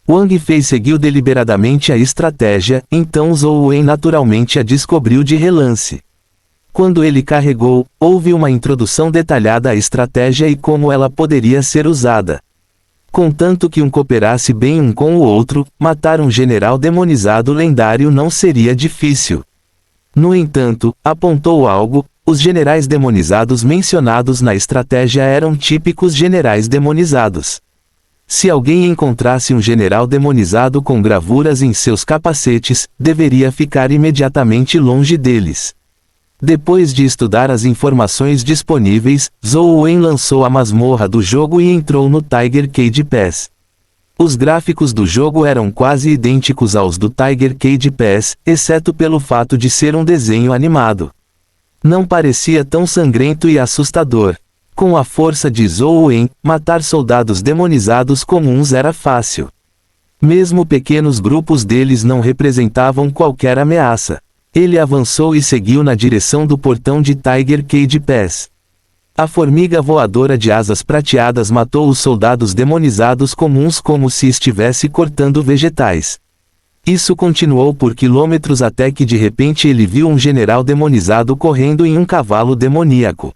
Wang Fei seguiu deliberadamente a estratégia, então Zhou Wen naturalmente a descobriu de relance. Quando ele carregou, houve uma introdução detalhada à estratégia e como ela poderia ser usada. Contanto que cooperasse bem um com o outro, matar um general demonizado lendário não seria difícil. No entanto, apontou algo: os generais demonizados mencionados na estratégia eram típicos generais demonizados. Se alguém encontrasse um general demonizado com gravuras em seus capacetes, deveria ficar imediatamente longe deles. Depois de estudar as informações disponíveis, Zhou Wen lançou a masmorra do jogo e entrou no Tiger Cage Pass. Os gráficos do jogo eram quase idênticos aos do Tiger Cage Pass, exceto pelo fato de ser um desenho animado. Não parecia tão sangrento e assustador. Com a força de Zhou Wen, matar soldados demonizados comuns era fácil. Mesmo pequenos grupos deles não representavam qualquer ameaça. Ele avançou e seguiu na direção do portão de Tiger Cage Pass. A formiga voadora de asas prateadas matou os soldados demonizados comuns como se estivesse cortando vegetais. Isso continuou por quilômetros até que de repente ele viu um general demonizado correndo em um cavalo demoníaco.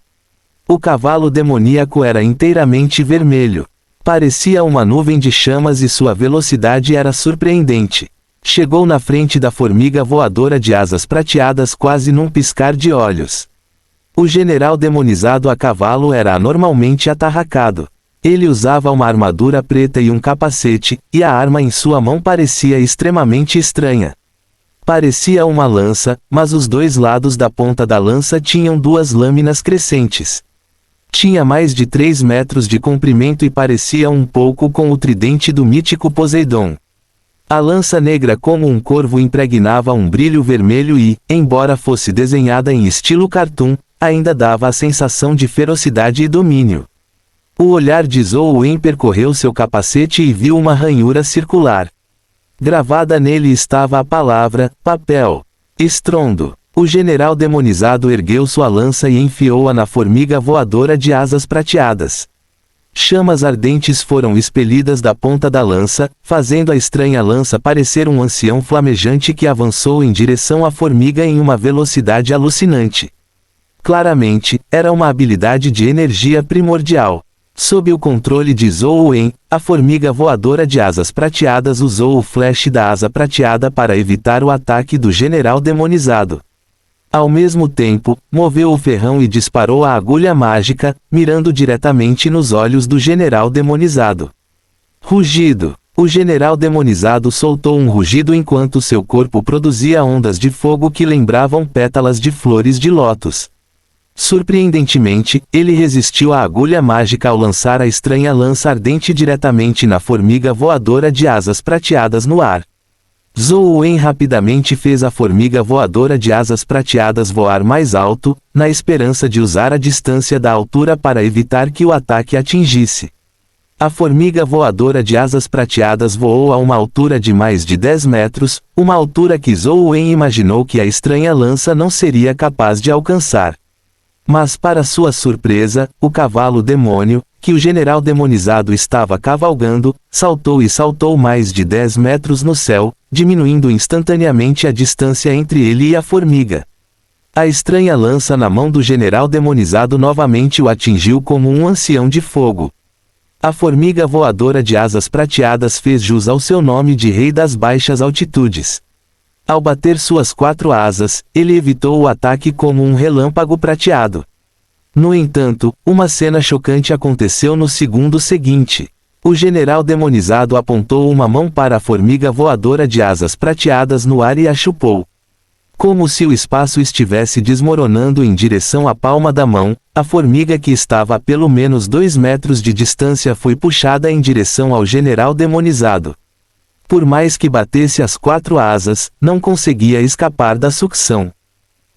O cavalo demoníaco era inteiramente vermelho. Parecia uma nuvem de chamas e sua velocidade era surpreendente. Chegou na frente da formiga voadora de asas prateadas quase num piscar de olhos. O general demonizado a cavalo era anormalmente atarracado. Ele usava uma armadura preta e um capacete, e a arma em sua mão parecia extremamente estranha. Parecia uma lança, mas os dois lados da ponta da lança tinham duas lâminas crescentes. Tinha mais de 3 metros de comprimento e parecia um pouco com o tridente do mítico Poseidon. A lança negra como um corvo impregnava um brilho vermelho e, embora fosse desenhada em estilo cartoon, ainda dava a sensação de ferocidade e domínio. O olhar de Zhou Wen percorreu seu capacete e viu uma ranhura circular. Gravada nele estava a palavra, papel. Estrondo. O general demonizado ergueu sua lança e enfiou-a na formiga voadora de asas prateadas. Chamas ardentes foram expelidas da ponta da lança, fazendo a estranha lança parecer um ancião flamejante que avançou em direção à formiga em uma velocidade alucinante. Claramente, era uma habilidade de energia primordial. Sob o controle de Zhou Wen, a formiga voadora de asas prateadas usou o flash da asa prateada para evitar o ataque do general demonizado. Ao mesmo tempo, moveu o ferrão e disparou a agulha mágica, mirando diretamente nos olhos do general demonizado. Rugido. O general demonizado soltou um rugido enquanto seu corpo produzia ondas de fogo que lembravam pétalas de flores de lótus. Surpreendentemente, ele resistiu à agulha mágica ao lançar a estranha lança ardente diretamente na formiga voadora de asas prateadas no ar. Zhou Wen rapidamente fez a formiga voadora de asas prateadas voar mais alto, na esperança de usar a distância da altura para evitar que o ataque atingisse. A formiga voadora de asas prateadas voou a uma altura de mais de 10 metros, uma altura que Zhou Wen imaginou que a estranha lança não seria capaz de alcançar. Mas para sua surpresa, o cavalo demônio, que o general demonizado estava cavalgando, saltou e saltou mais de 10 metros no céu, diminuindo instantaneamente a distância entre ele e a formiga. A estranha lança na mão do general demonizado novamente o atingiu como um ancião de fogo. A formiga voadora de asas prateadas fez jus ao seu nome de Rei das Baixas Altitudes. Ao bater suas 4 asas, ele evitou o ataque como um relâmpago prateado. No entanto, uma cena chocante aconteceu no segundo seguinte. O general demonizado apontou uma mão para a formiga voadora de asas prateadas no ar e a chupou. Como se o espaço estivesse desmoronando em direção à palma da mão, a formiga que estava a pelo menos 2 metros de distância foi puxada em direção ao general demonizado. Por mais que batesse as 4 asas, não conseguia escapar da sucção.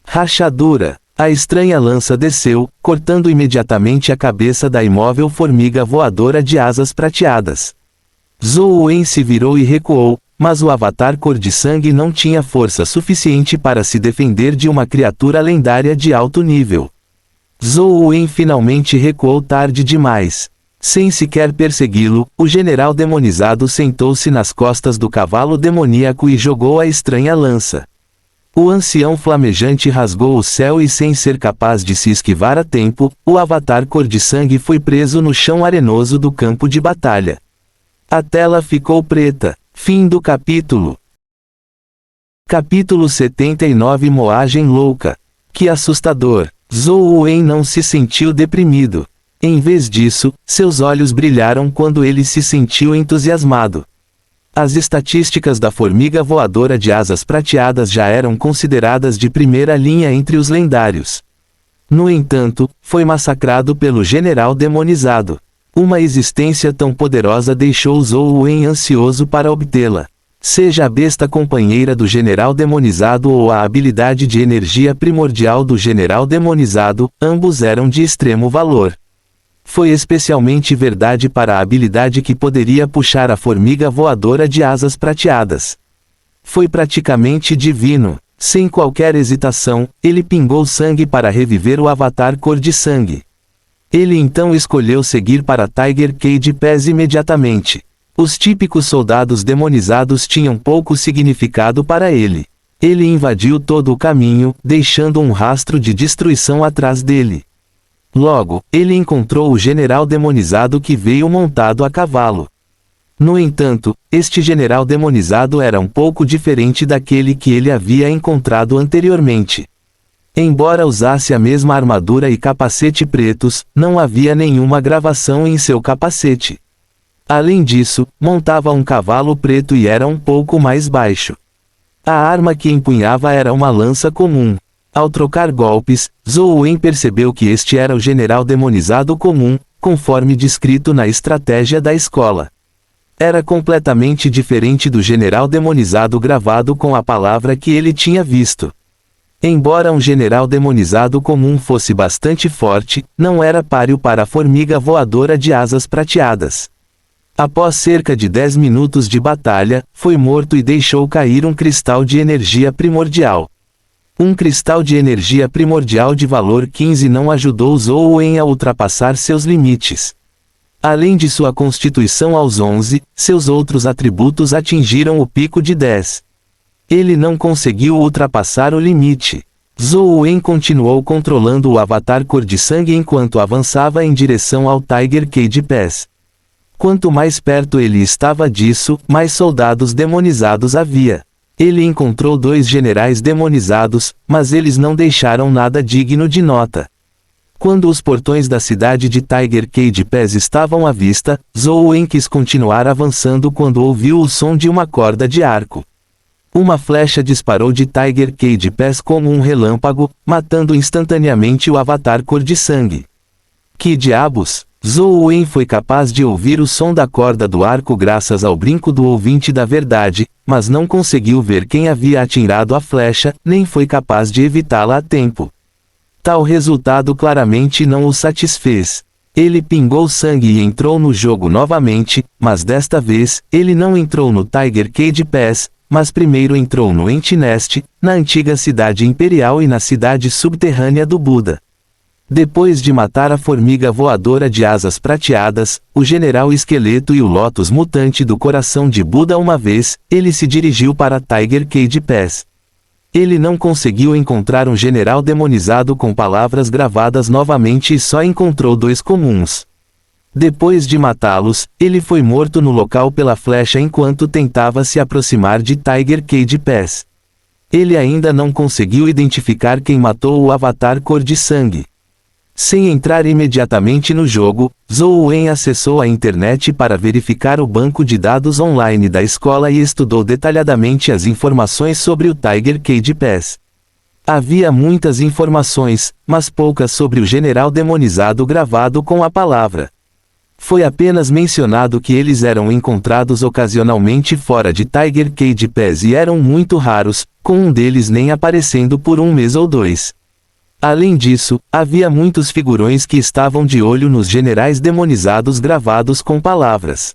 Rachadura. A estranha lança desceu, cortando imediatamente a cabeça da imóvel formiga voadora de asas prateadas. Zhou Wen se virou e recuou, mas o avatar cor de sangue não tinha força suficiente para se defender de uma criatura lendária de alto nível. Zhou Wen finalmente recuou tarde demais. Sem sequer persegui-lo, o general demonizado sentou-se nas costas do cavalo demoníaco e jogou a estranha lança. O ancião flamejante rasgou o céu e sem ser capaz de se esquivar a tempo, o avatar cor de sangue foi preso no chão arenoso do campo de batalha. A tela ficou preta. Fim do capítulo. Capítulo 79 Moagem louca. Que assustador. Zhou Wen não se sentiu deprimido. Em vez disso, seus olhos brilharam quando ele se sentiu entusiasmado. As estatísticas da formiga voadora de asas prateadas já eram consideradas de primeira linha entre os lendários. No entanto, foi massacrado pelo general demonizado. Uma existência tão poderosa deixou Zhou Wen ansioso para obtê-la. Seja a besta companheira do general demonizado ou a habilidade de energia primordial do general demonizado, ambos eram de extremo valor. Foi especialmente verdade para a habilidade que poderia puxar a formiga voadora de asas prateadas. Foi praticamente divino. Sem qualquer hesitação, ele pingou sangue para reviver o avatar cor de sangue. Ele então escolheu seguir para Tiger Cage Pass imediatamente. Os típicos soldados demonizados tinham pouco significado para ele. Ele invadiu todo o caminho, deixando um rastro de destruição atrás dele. Logo, ele encontrou o general demonizado que veio montado a cavalo. No entanto, este general demonizado era um pouco diferente daquele que ele havia encontrado anteriormente. Embora usasse a mesma armadura e capacete pretos, não havia nenhuma gravação em seu capacete. Além disso, montava um cavalo preto e era um pouco mais baixo. A arma que empunhava era uma lança comum. Ao trocar golpes, Zhou Wen percebeu que este era o general demonizado comum, conforme descrito na estratégia da escola. Era completamente diferente do general demonizado gravado com a palavra que ele tinha visto. Embora um general demonizado comum fosse bastante forte, não era páreo para a formiga voadora de asas prateadas. Após cerca de 10 minutos de batalha, foi morto e deixou cair um cristal de energia primordial. Um cristal de energia primordial de valor 15 não ajudou Zhou Wen a ultrapassar seus limites. Além de sua constituição aos 11, seus outros atributos atingiram o pico de 10. Ele não conseguiu ultrapassar o limite. Zhou Wen continuou controlando o avatar cor de sangue enquanto avançava em direção ao Tiger Cage Pass. Quanto mais perto ele estava disso, mais soldados demonizados havia. Ele encontrou 2 generais demonizados, mas eles não deixaram nada digno de nota. Quando os portões da cidade de Tiger Cage Pass estavam à vista, Zhou Wen quis continuar avançando quando ouviu o som de uma corda de arco. Uma flecha disparou de Tiger Cage Pass como um relâmpago, matando instantaneamente o avatar cor de sangue. Que diabos? Zhou Wen foi capaz de ouvir o som da corda do arco graças ao brinco do ouvinte da verdade, mas não conseguiu ver quem havia atirado a flecha, nem foi capaz de evitá-la a tempo. Tal resultado claramente não o satisfez. Ele pingou sangue e entrou no jogo novamente, mas desta vez, ele não entrou no Tiger Cage Pass, mas primeiro entrou no Ent Nest, na antiga cidade imperial e na cidade subterrânea do Buda. Depois de matar a formiga voadora de asas prateadas, o general esqueleto e o Lotus mutante do coração de Buda uma vez, ele se dirigiu para Tiger Cage Pass. Ele não conseguiu encontrar um general demonizado com palavras gravadas novamente e só encontrou 2 comuns. Depois de matá-los, ele foi morto no local pela flecha enquanto tentava se aproximar de Tiger Cage Pass. Ele ainda não conseguiu identificar quem matou o avatar cor de sangue. Sem entrar imediatamente no jogo, Zhou Wen acessou a internet para verificar o banco de dados online da escola e estudou detalhadamente as informações sobre o Tiger Cage Pass. Havia muitas informações, mas poucas sobre o general demonizado gravado com a palavra. Foi apenas mencionado que eles eram encontrados ocasionalmente fora de Tiger Cage Pass e eram muito raros, com um deles nem aparecendo por 1 mês ou 2. Além disso, havia muitos figurões que estavam de olho nos generais demonizados gravados com palavras.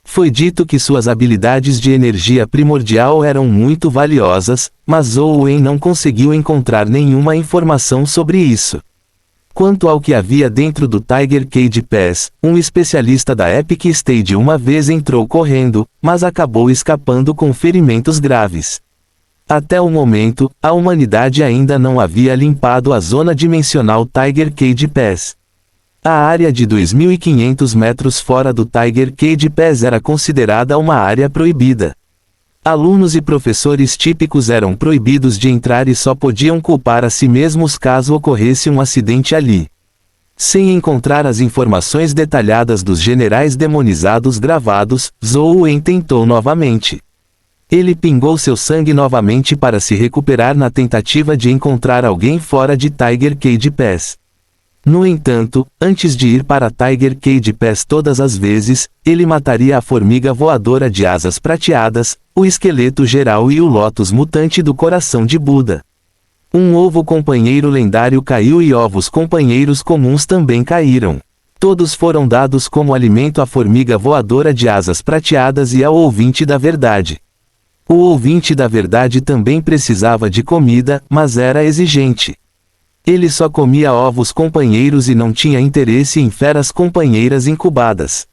Foi dito que suas habilidades de energia primordial eram muito valiosas, mas Zhou Wen não conseguiu encontrar nenhuma informação sobre isso. Quanto ao que havia dentro do Tiger Cage Pass, um especialista da Epic Stage uma vez entrou correndo, mas acabou escapando com ferimentos graves. Até o momento, a humanidade ainda não havia limpado a zona dimensional Tiger Cage Pass. A área de 2.500 metros fora do Tiger Cage Pass era considerada uma área proibida. Alunos e professores típicos eram proibidos de entrar e só podiam culpar a si mesmos caso ocorresse um acidente ali. Sem encontrar as informações detalhadas dos generais demonizados gravados, Zhou Wen tentou novamente. Ele pingou seu sangue novamente para se recuperar na tentativa de encontrar alguém fora de Tiger Cage Pass. No entanto, antes de ir para Tiger Cage Pass todas as vezes, ele mataria a formiga voadora de asas prateadas, o esqueleto geral e o Lotus mutante do coração de Buda. Um ovo companheiro lendário caiu e ovos companheiros comuns também caíram. Todos foram dados como alimento à formiga voadora de asas prateadas e ao ouvinte da verdade. O ouvinte da verdade também precisava de comida, mas era exigente. Ele só comia ovos companheiros e não tinha interesse em feras companheiras incubadas.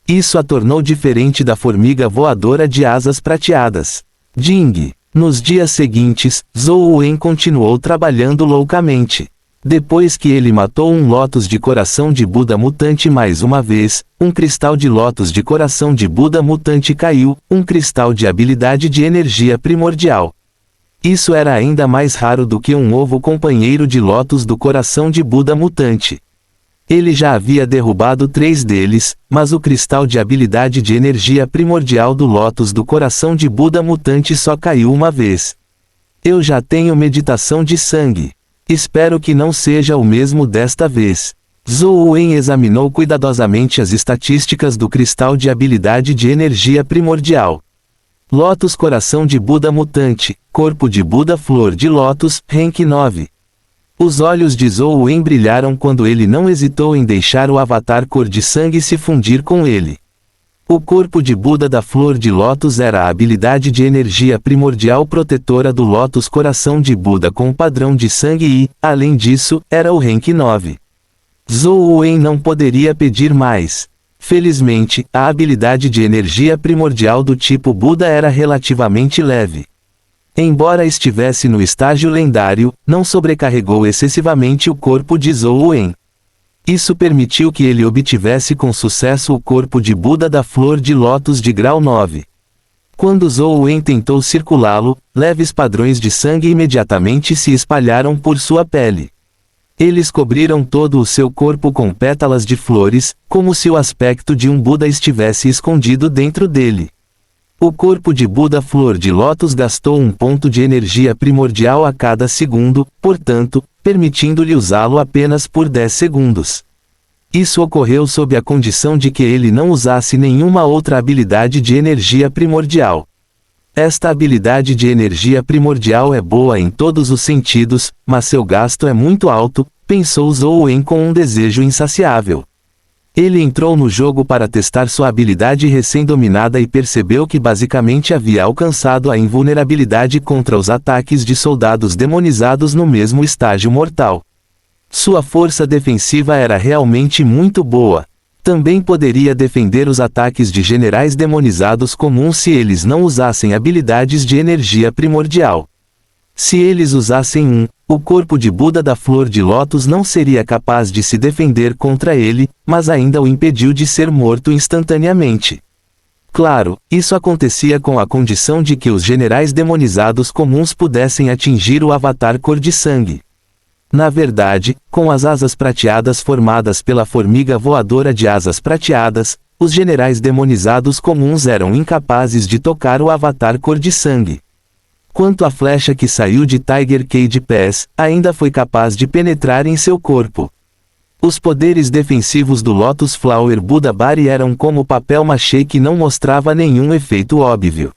Isso a tornou diferente da formiga voadora de asas prateadas. Ding. Nos dias seguintes, Zhou Wen continuou trabalhando loucamente. Depois que ele matou um lótus de coração de Buda mutante mais uma vez, um cristal de lótus de coração de Buda mutante caiu, um cristal de habilidade de energia primordial. Isso era ainda mais raro do que um ovo companheiro de lótus do coração de Buda mutante. Ele já havia derrubado 3 deles, mas o cristal de habilidade de energia primordial do lótus do coração de Buda mutante só caiu uma vez. Eu já tenho meditação de sangue. Espero que não seja o mesmo desta vez. Zhou Wen examinou cuidadosamente as estatísticas do cristal de habilidade de energia primordial. Lótus coração de Buda mutante, corpo de Buda flor de lótus, rank 9. Os olhos de Zhou Wen brilharam quando ele não hesitou em deixar o avatar cor de sangue se fundir com ele. O corpo de Buda da flor de lótus era a habilidade de energia primordial protetora do lótus coração de Buda com padrão de sangue e, além disso, era o rank 9. Zhou Wen não poderia pedir mais. Felizmente, a habilidade de energia primordial do tipo Buda era relativamente leve. Embora estivesse no estágio lendário, não sobrecarregou excessivamente o corpo de Zhou Wen. Isso permitiu que ele obtivesse com sucesso o corpo de Buda da flor de lótus de grau 9. Quando Zhou Wen tentou circulá-lo, leves padrões de sangue imediatamente se espalharam por sua pele. Eles cobriram todo o seu corpo com pétalas de flores, como se o aspecto de um Buda estivesse escondido dentro dele. O corpo de Buda flor de lótus gastou um ponto de energia primordial a cada segundo, portanto, permitindo-lhe usá-lo apenas por 10 segundos. Isso ocorreu sob a condição de que ele não usasse nenhuma outra habilidade de energia primordial. Esta habilidade de energia primordial é boa em todos os sentidos, mas seu gasto é muito alto, pensou Zhou Wen com um desejo insaciável. Ele entrou no jogo para testar sua habilidade recém-dominada e percebeu que basicamente havia alcançado a invulnerabilidade contra os ataques de soldados demonizados no mesmo estágio mortal. Sua força defensiva era realmente muito boa. Também poderia defender os ataques de generais demonizados comuns se eles não usassem habilidades de energia primordial. Se eles usassem o corpo de Buda da flor de lótus não seria capaz de se defender contra ele, mas ainda o impediu de ser morto instantaneamente. Claro, isso acontecia com a condição de que os generais demonizados comuns pudessem atingir o avatar cor de sangue. Na verdade, com as asas prateadas formadas pela formiga voadora de asas prateadas, os generais demonizados comuns eram incapazes de tocar o avatar cor de sangue. Quanto à flecha que saiu de Tiger Cage Pass, ainda foi capaz de penetrar em seu corpo. Os poderes defensivos do Lotus Flower Buda Bari eram como papel machê que não mostrava nenhum efeito óbvio.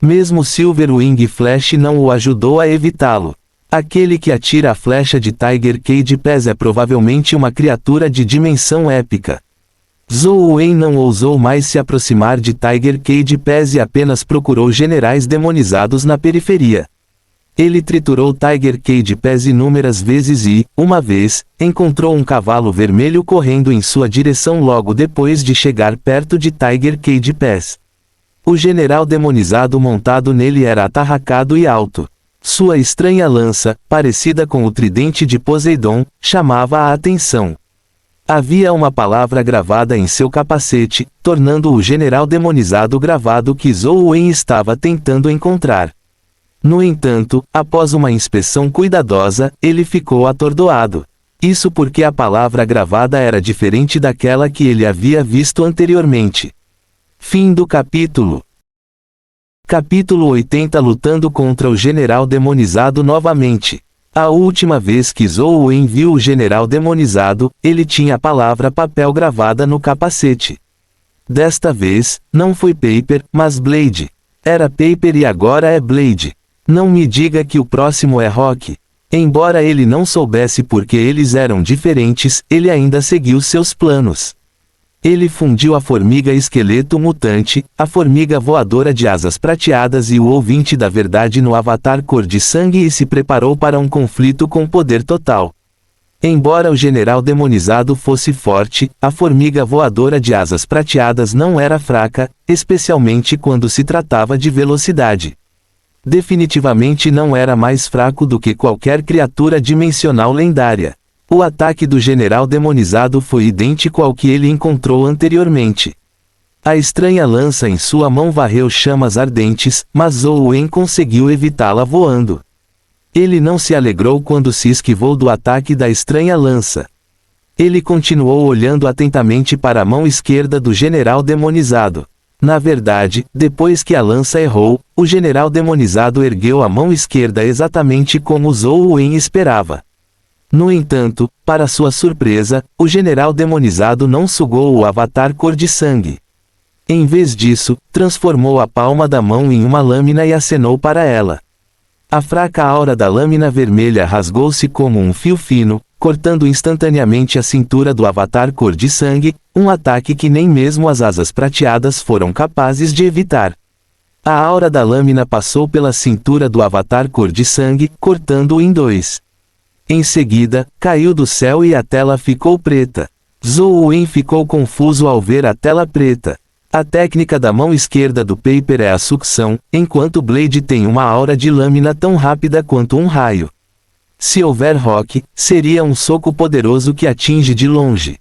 Mesmo Silver Wing Flash não o ajudou a evitá-lo. Aquele que atira a flecha de Tiger Cage Pass é provavelmente uma criatura de dimensão épica. Zhou Wen não ousou mais se aproximar de Tiger Cage Pass e apenas procurou generais demonizados na periferia. Ele triturou Tiger Cage Pass inúmeras vezes e, uma vez, encontrou um cavalo vermelho correndo em sua direção logo depois de chegar perto de Tiger Cage Pass. O general demonizado montado nele era atarracado e alto. Sua estranha lança, parecida com o tridente de Poseidon, chamava a atenção. Havia uma palavra gravada em seu capacete, tornando o general demonizado gravado que Zhou Wen estava tentando encontrar. No entanto, após uma inspeção cuidadosa, ele ficou atordoado. Isso porque a palavra gravada era diferente daquela que ele havia visto anteriormente. Fim do capítulo. Capítulo 80 Lutando contra o general demonizado novamente. A última vez que Zhou Wen viu o general demonizado, ele tinha a palavra papel gravada no capacete. Desta vez, não foi Paper, mas Blade. Era Paper e agora é Blade. Não me diga que o próximo é Rock. Embora ele não soubesse por que eles eram diferentes, ele ainda seguiu seus planos. Ele fundiu a formiga esqueleto mutante, a formiga voadora de asas prateadas e o ouvinte da verdade no avatar cor de sangue e se preparou para um conflito com poder total. Embora o general demonizado fosse forte, a formiga voadora de asas prateadas não era fraca, especialmente quando se tratava de velocidade. Definitivamente não era mais fraco do que qualquer criatura dimensional lendária. O ataque do general demonizado foi idêntico ao que ele encontrou anteriormente. A estranha lança em sua mão varreu chamas ardentes, mas Zhou Wen conseguiu evitá-la voando. Ele não se alegrou quando se esquivou do ataque da estranha lança. Ele continuou olhando atentamente para a mão esquerda do general demonizado. Na verdade, depois que a lança errou, o general demonizado ergueu a mão esquerda exatamente como Zhou Wen esperava. No entanto, para sua surpresa, o general demonizado não sugou o avatar cor de sangue. Em vez disso, transformou a palma da mão em uma lâmina e acenou para ela. A fraca aura da lâmina vermelha rasgou-se como um fio fino, cortando instantaneamente a cintura do avatar cor de sangue, um ataque que nem mesmo as asas prateadas foram capazes de evitar. A aura da lâmina passou pela cintura do avatar cor de sangue, cortando-o em dois. Em seguida, caiu do céu e a tela ficou preta. Zhou Wen ficou confuso ao ver a tela preta. A técnica da mão esquerda do Paper é a sucção, enquanto Blade tem uma aura de lâmina tão rápida quanto um raio. Se houver rock, seria um soco poderoso que atinge de longe.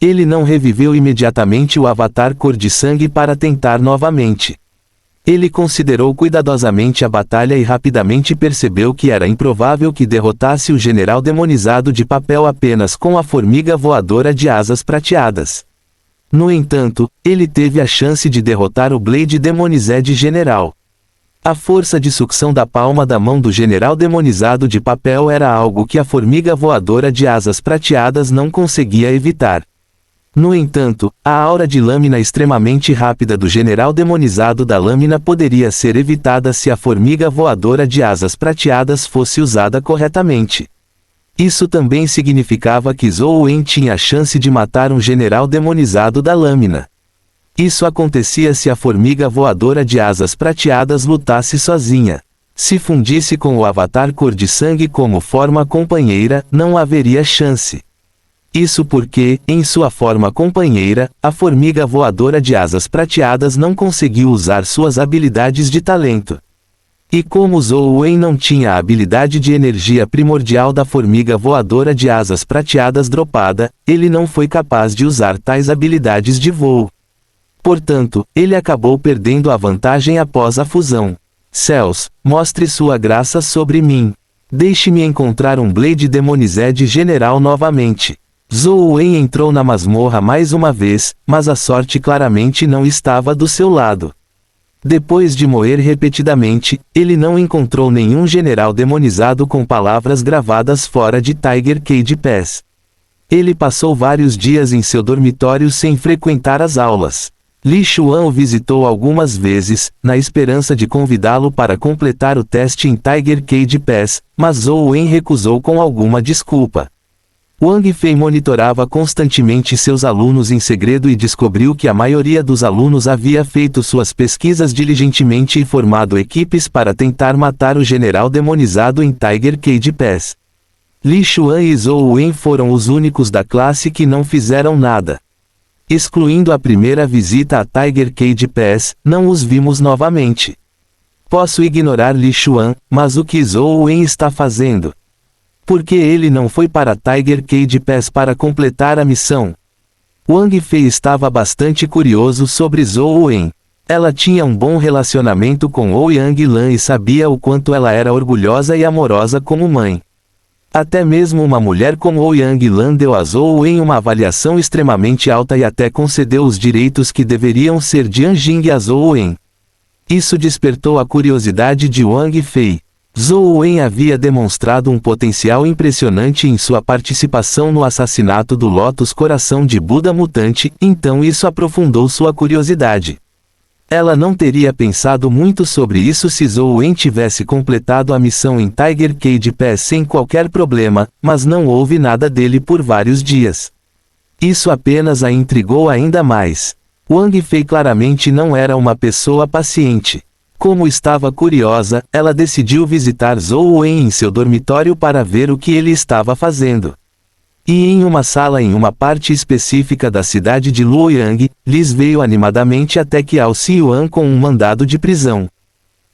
Ele não reviveu imediatamente o avatar cor de sangue para tentar novamente. Ele considerou cuidadosamente a batalha e rapidamente percebeu que era improvável que derrotasse o general demonizado de papel apenas com a formiga voadora de asas prateadas. No entanto, ele teve a chance de derrotar o Blade Demonized General. A força de sucção da palma da mão do general demonizado de papel era algo que a formiga voadora de asas prateadas não conseguia evitar. No entanto, a aura de lâmina extremamente rápida do general demonizado da lâmina poderia ser evitada se a formiga voadora de asas prateadas fosse usada corretamente. Isso também significava que Zhou Wen tinha a chance de matar um general demonizado da lâmina. Isso acontecia se a formiga voadora de asas prateadas lutasse sozinha. Se fundisse com o avatar cor de sangue como forma companheira, não haveria chance. Isso porque, em sua forma companheira, a formiga voadora de asas prateadas não conseguiu usar suas habilidades de talento. E como Zhou Wen não tinha a habilidade de energia primordial da formiga voadora de asas prateadas dropada, ele não foi capaz de usar tais habilidades de voo. Portanto, ele acabou perdendo a vantagem após a fusão. Céus, mostre sua graça sobre mim. Deixe-me encontrar um Blade Demonized General novamente. Zhou Wen entrou na masmorra mais uma vez, mas a sorte claramente não estava do seu lado. Depois de morrer repetidamente, ele não encontrou nenhum general demonizado com palavras gravadas fora de Tiger Cage Pass. Ele passou vários dias em seu dormitório sem frequentar as aulas. Li Xuan o visitou algumas vezes, na esperança de convidá-lo para completar o teste em Tiger Cage Pass, mas Zhou Wen recusou com alguma desculpa. Wang Fei monitorava constantemente seus alunos em segredo e descobriu que a maioria dos alunos havia feito suas pesquisas diligentemente e formado equipes para tentar matar o general demonizado em Tiger Cage Pass. Li Xuan e Zhou Wen foram os únicos da classe que não fizeram nada. Excluindo a primeira visita a Tiger Cage Pass, não os vimos novamente. Posso ignorar Li Xuan, mas o que Zhou Wen está fazendo? Por que ele não foi para Tiger Cage Pass para completar a missão? Wang Fei estava bastante curioso sobre Zhou Wen. Ela tinha um bom relacionamento com Ouyang Lan e sabia o quanto ela era orgulhosa e amorosa como mãe. Até mesmo uma mulher como Ouyang Lan deu a Zhou Wen uma avaliação extremamente alta e até concedeu os direitos que deveriam ser de Anjing a Zhou Wen. Isso despertou a curiosidade de Wang Fei. Zhou Wen havia demonstrado um potencial impressionante em sua participação no assassinato do Lotus Coração de Buda Mutante, então isso aprofundou sua curiosidade. Ela não teria pensado muito sobre isso se Zhou Wen tivesse completado a missão em Tiger Cay de pé sem qualquer problema, mas não houve nada dele por vários dias. Isso apenas a intrigou ainda mais. Wang Fei claramente não era uma pessoa paciente. Como estava curiosa, ela decidiu visitar Zhou Wen em seu dormitório para ver o que ele estava fazendo. E em uma sala em uma parte específica da cidade de Luoyang, Liz veio animadamente até Qiao Xiuan com um mandado de prisão.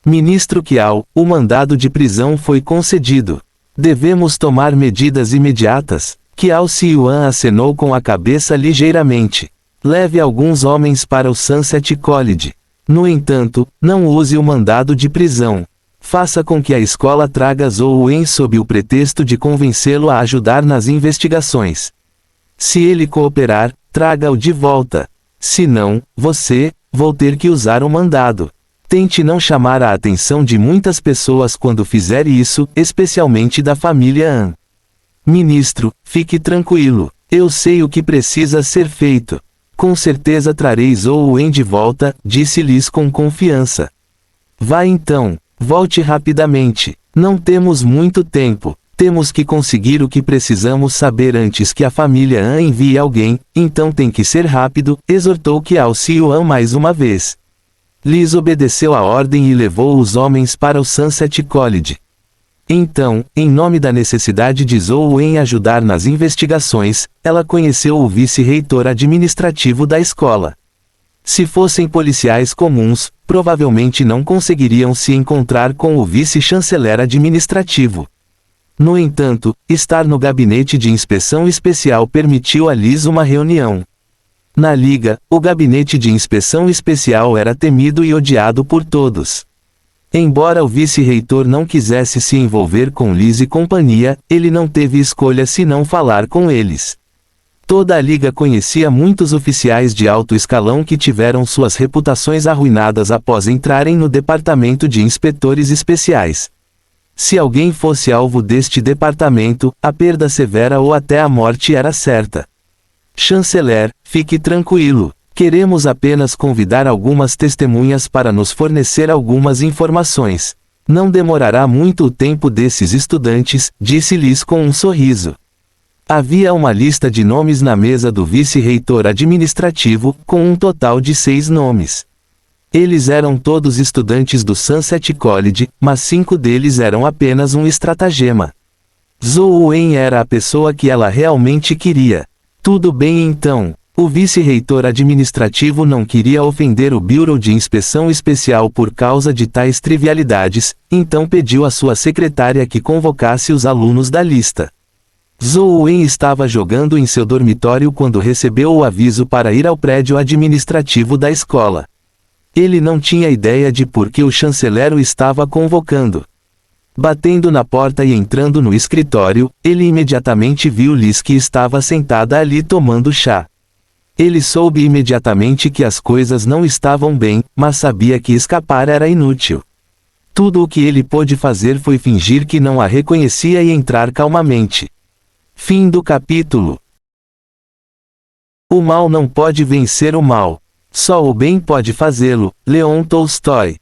Ministro Qiao, o mandado de prisão foi concedido. Devemos tomar medidas imediatas. Qiao Xiuan acenou com a cabeça ligeiramente. Leve alguns homens para o Sunset College. No entanto, não use o mandado de prisão. Faça com que a escola traga Zhou Wen sob o pretexto de convencê-lo a ajudar nas investigações. Se ele cooperar, traga-o de volta. Se não, vou ter que usar o mandado. Tente não chamar a atenção de muitas pessoas quando fizer isso, especialmente da família An. Ministro, fique tranquilo. Eu sei o que precisa ser feito. Com certeza trarei Zhou Wen de volta, disse Liz com confiança. Vá então. Volte rapidamente. Não temos muito tempo. Temos que conseguir o que precisamos saber antes que a família An envie alguém, então tem que ser rápido, exortou Qiao Xiuan mais uma vez. Liz obedeceu a ordem e levou os homens para o Sunset College. Então, em nome da necessidade de Zhou Wen ajudar nas investigações, ela conheceu o vice-reitor administrativo da escola. Se fossem policiais comuns, provavelmente não conseguiriam se encontrar com o vice-chanceler administrativo. No entanto, estar no gabinete de inspeção especial permitiu a Liz uma reunião. Na liga, o gabinete de inspeção especial era temido e odiado por todos. Embora o vice-reitor não quisesse se envolver com Liz e companhia, ele não teve escolha senão falar com eles. Toda a liga conhecia muitos oficiais de alto escalão que tiveram suas reputações arruinadas após entrarem no departamento de inspetores especiais. Se alguém fosse alvo deste departamento, a perda severa ou até a morte era certa. Chanceler, fique tranquilo. Queremos apenas convidar algumas testemunhas para nos fornecer algumas informações. Não demorará muito o tempo desses estudantes, disse Liz com um sorriso. Havia uma lista de nomes na mesa do vice-reitor administrativo, com um total de 6 nomes. Eles eram todos estudantes do Sunset College, mas 5 deles eram apenas um estratagema. Zhou Wen era a pessoa que ela realmente queria. Tudo bem então. O vice-reitor administrativo não queria ofender o Bureau de Inspeção Especial por causa de tais trivialidades, então pediu à sua secretária que convocasse os alunos da lista. Zhou Wen estava jogando em seu dormitório quando recebeu o aviso para ir ao prédio administrativo da escola. Ele não tinha ideia de por que o chanceler o estava convocando. Batendo na porta e entrando no escritório, ele imediatamente viu Liz que estava sentada ali tomando chá. Ele soube imediatamente que as coisas não estavam bem, mas sabia que escapar era inútil. Tudo o que ele pôde fazer foi fingir que não a reconhecia e entrar calmamente. Fim do capítulo. O mal não pode vencer o mal. Só o bem pode fazê-lo. Leon Tolstói.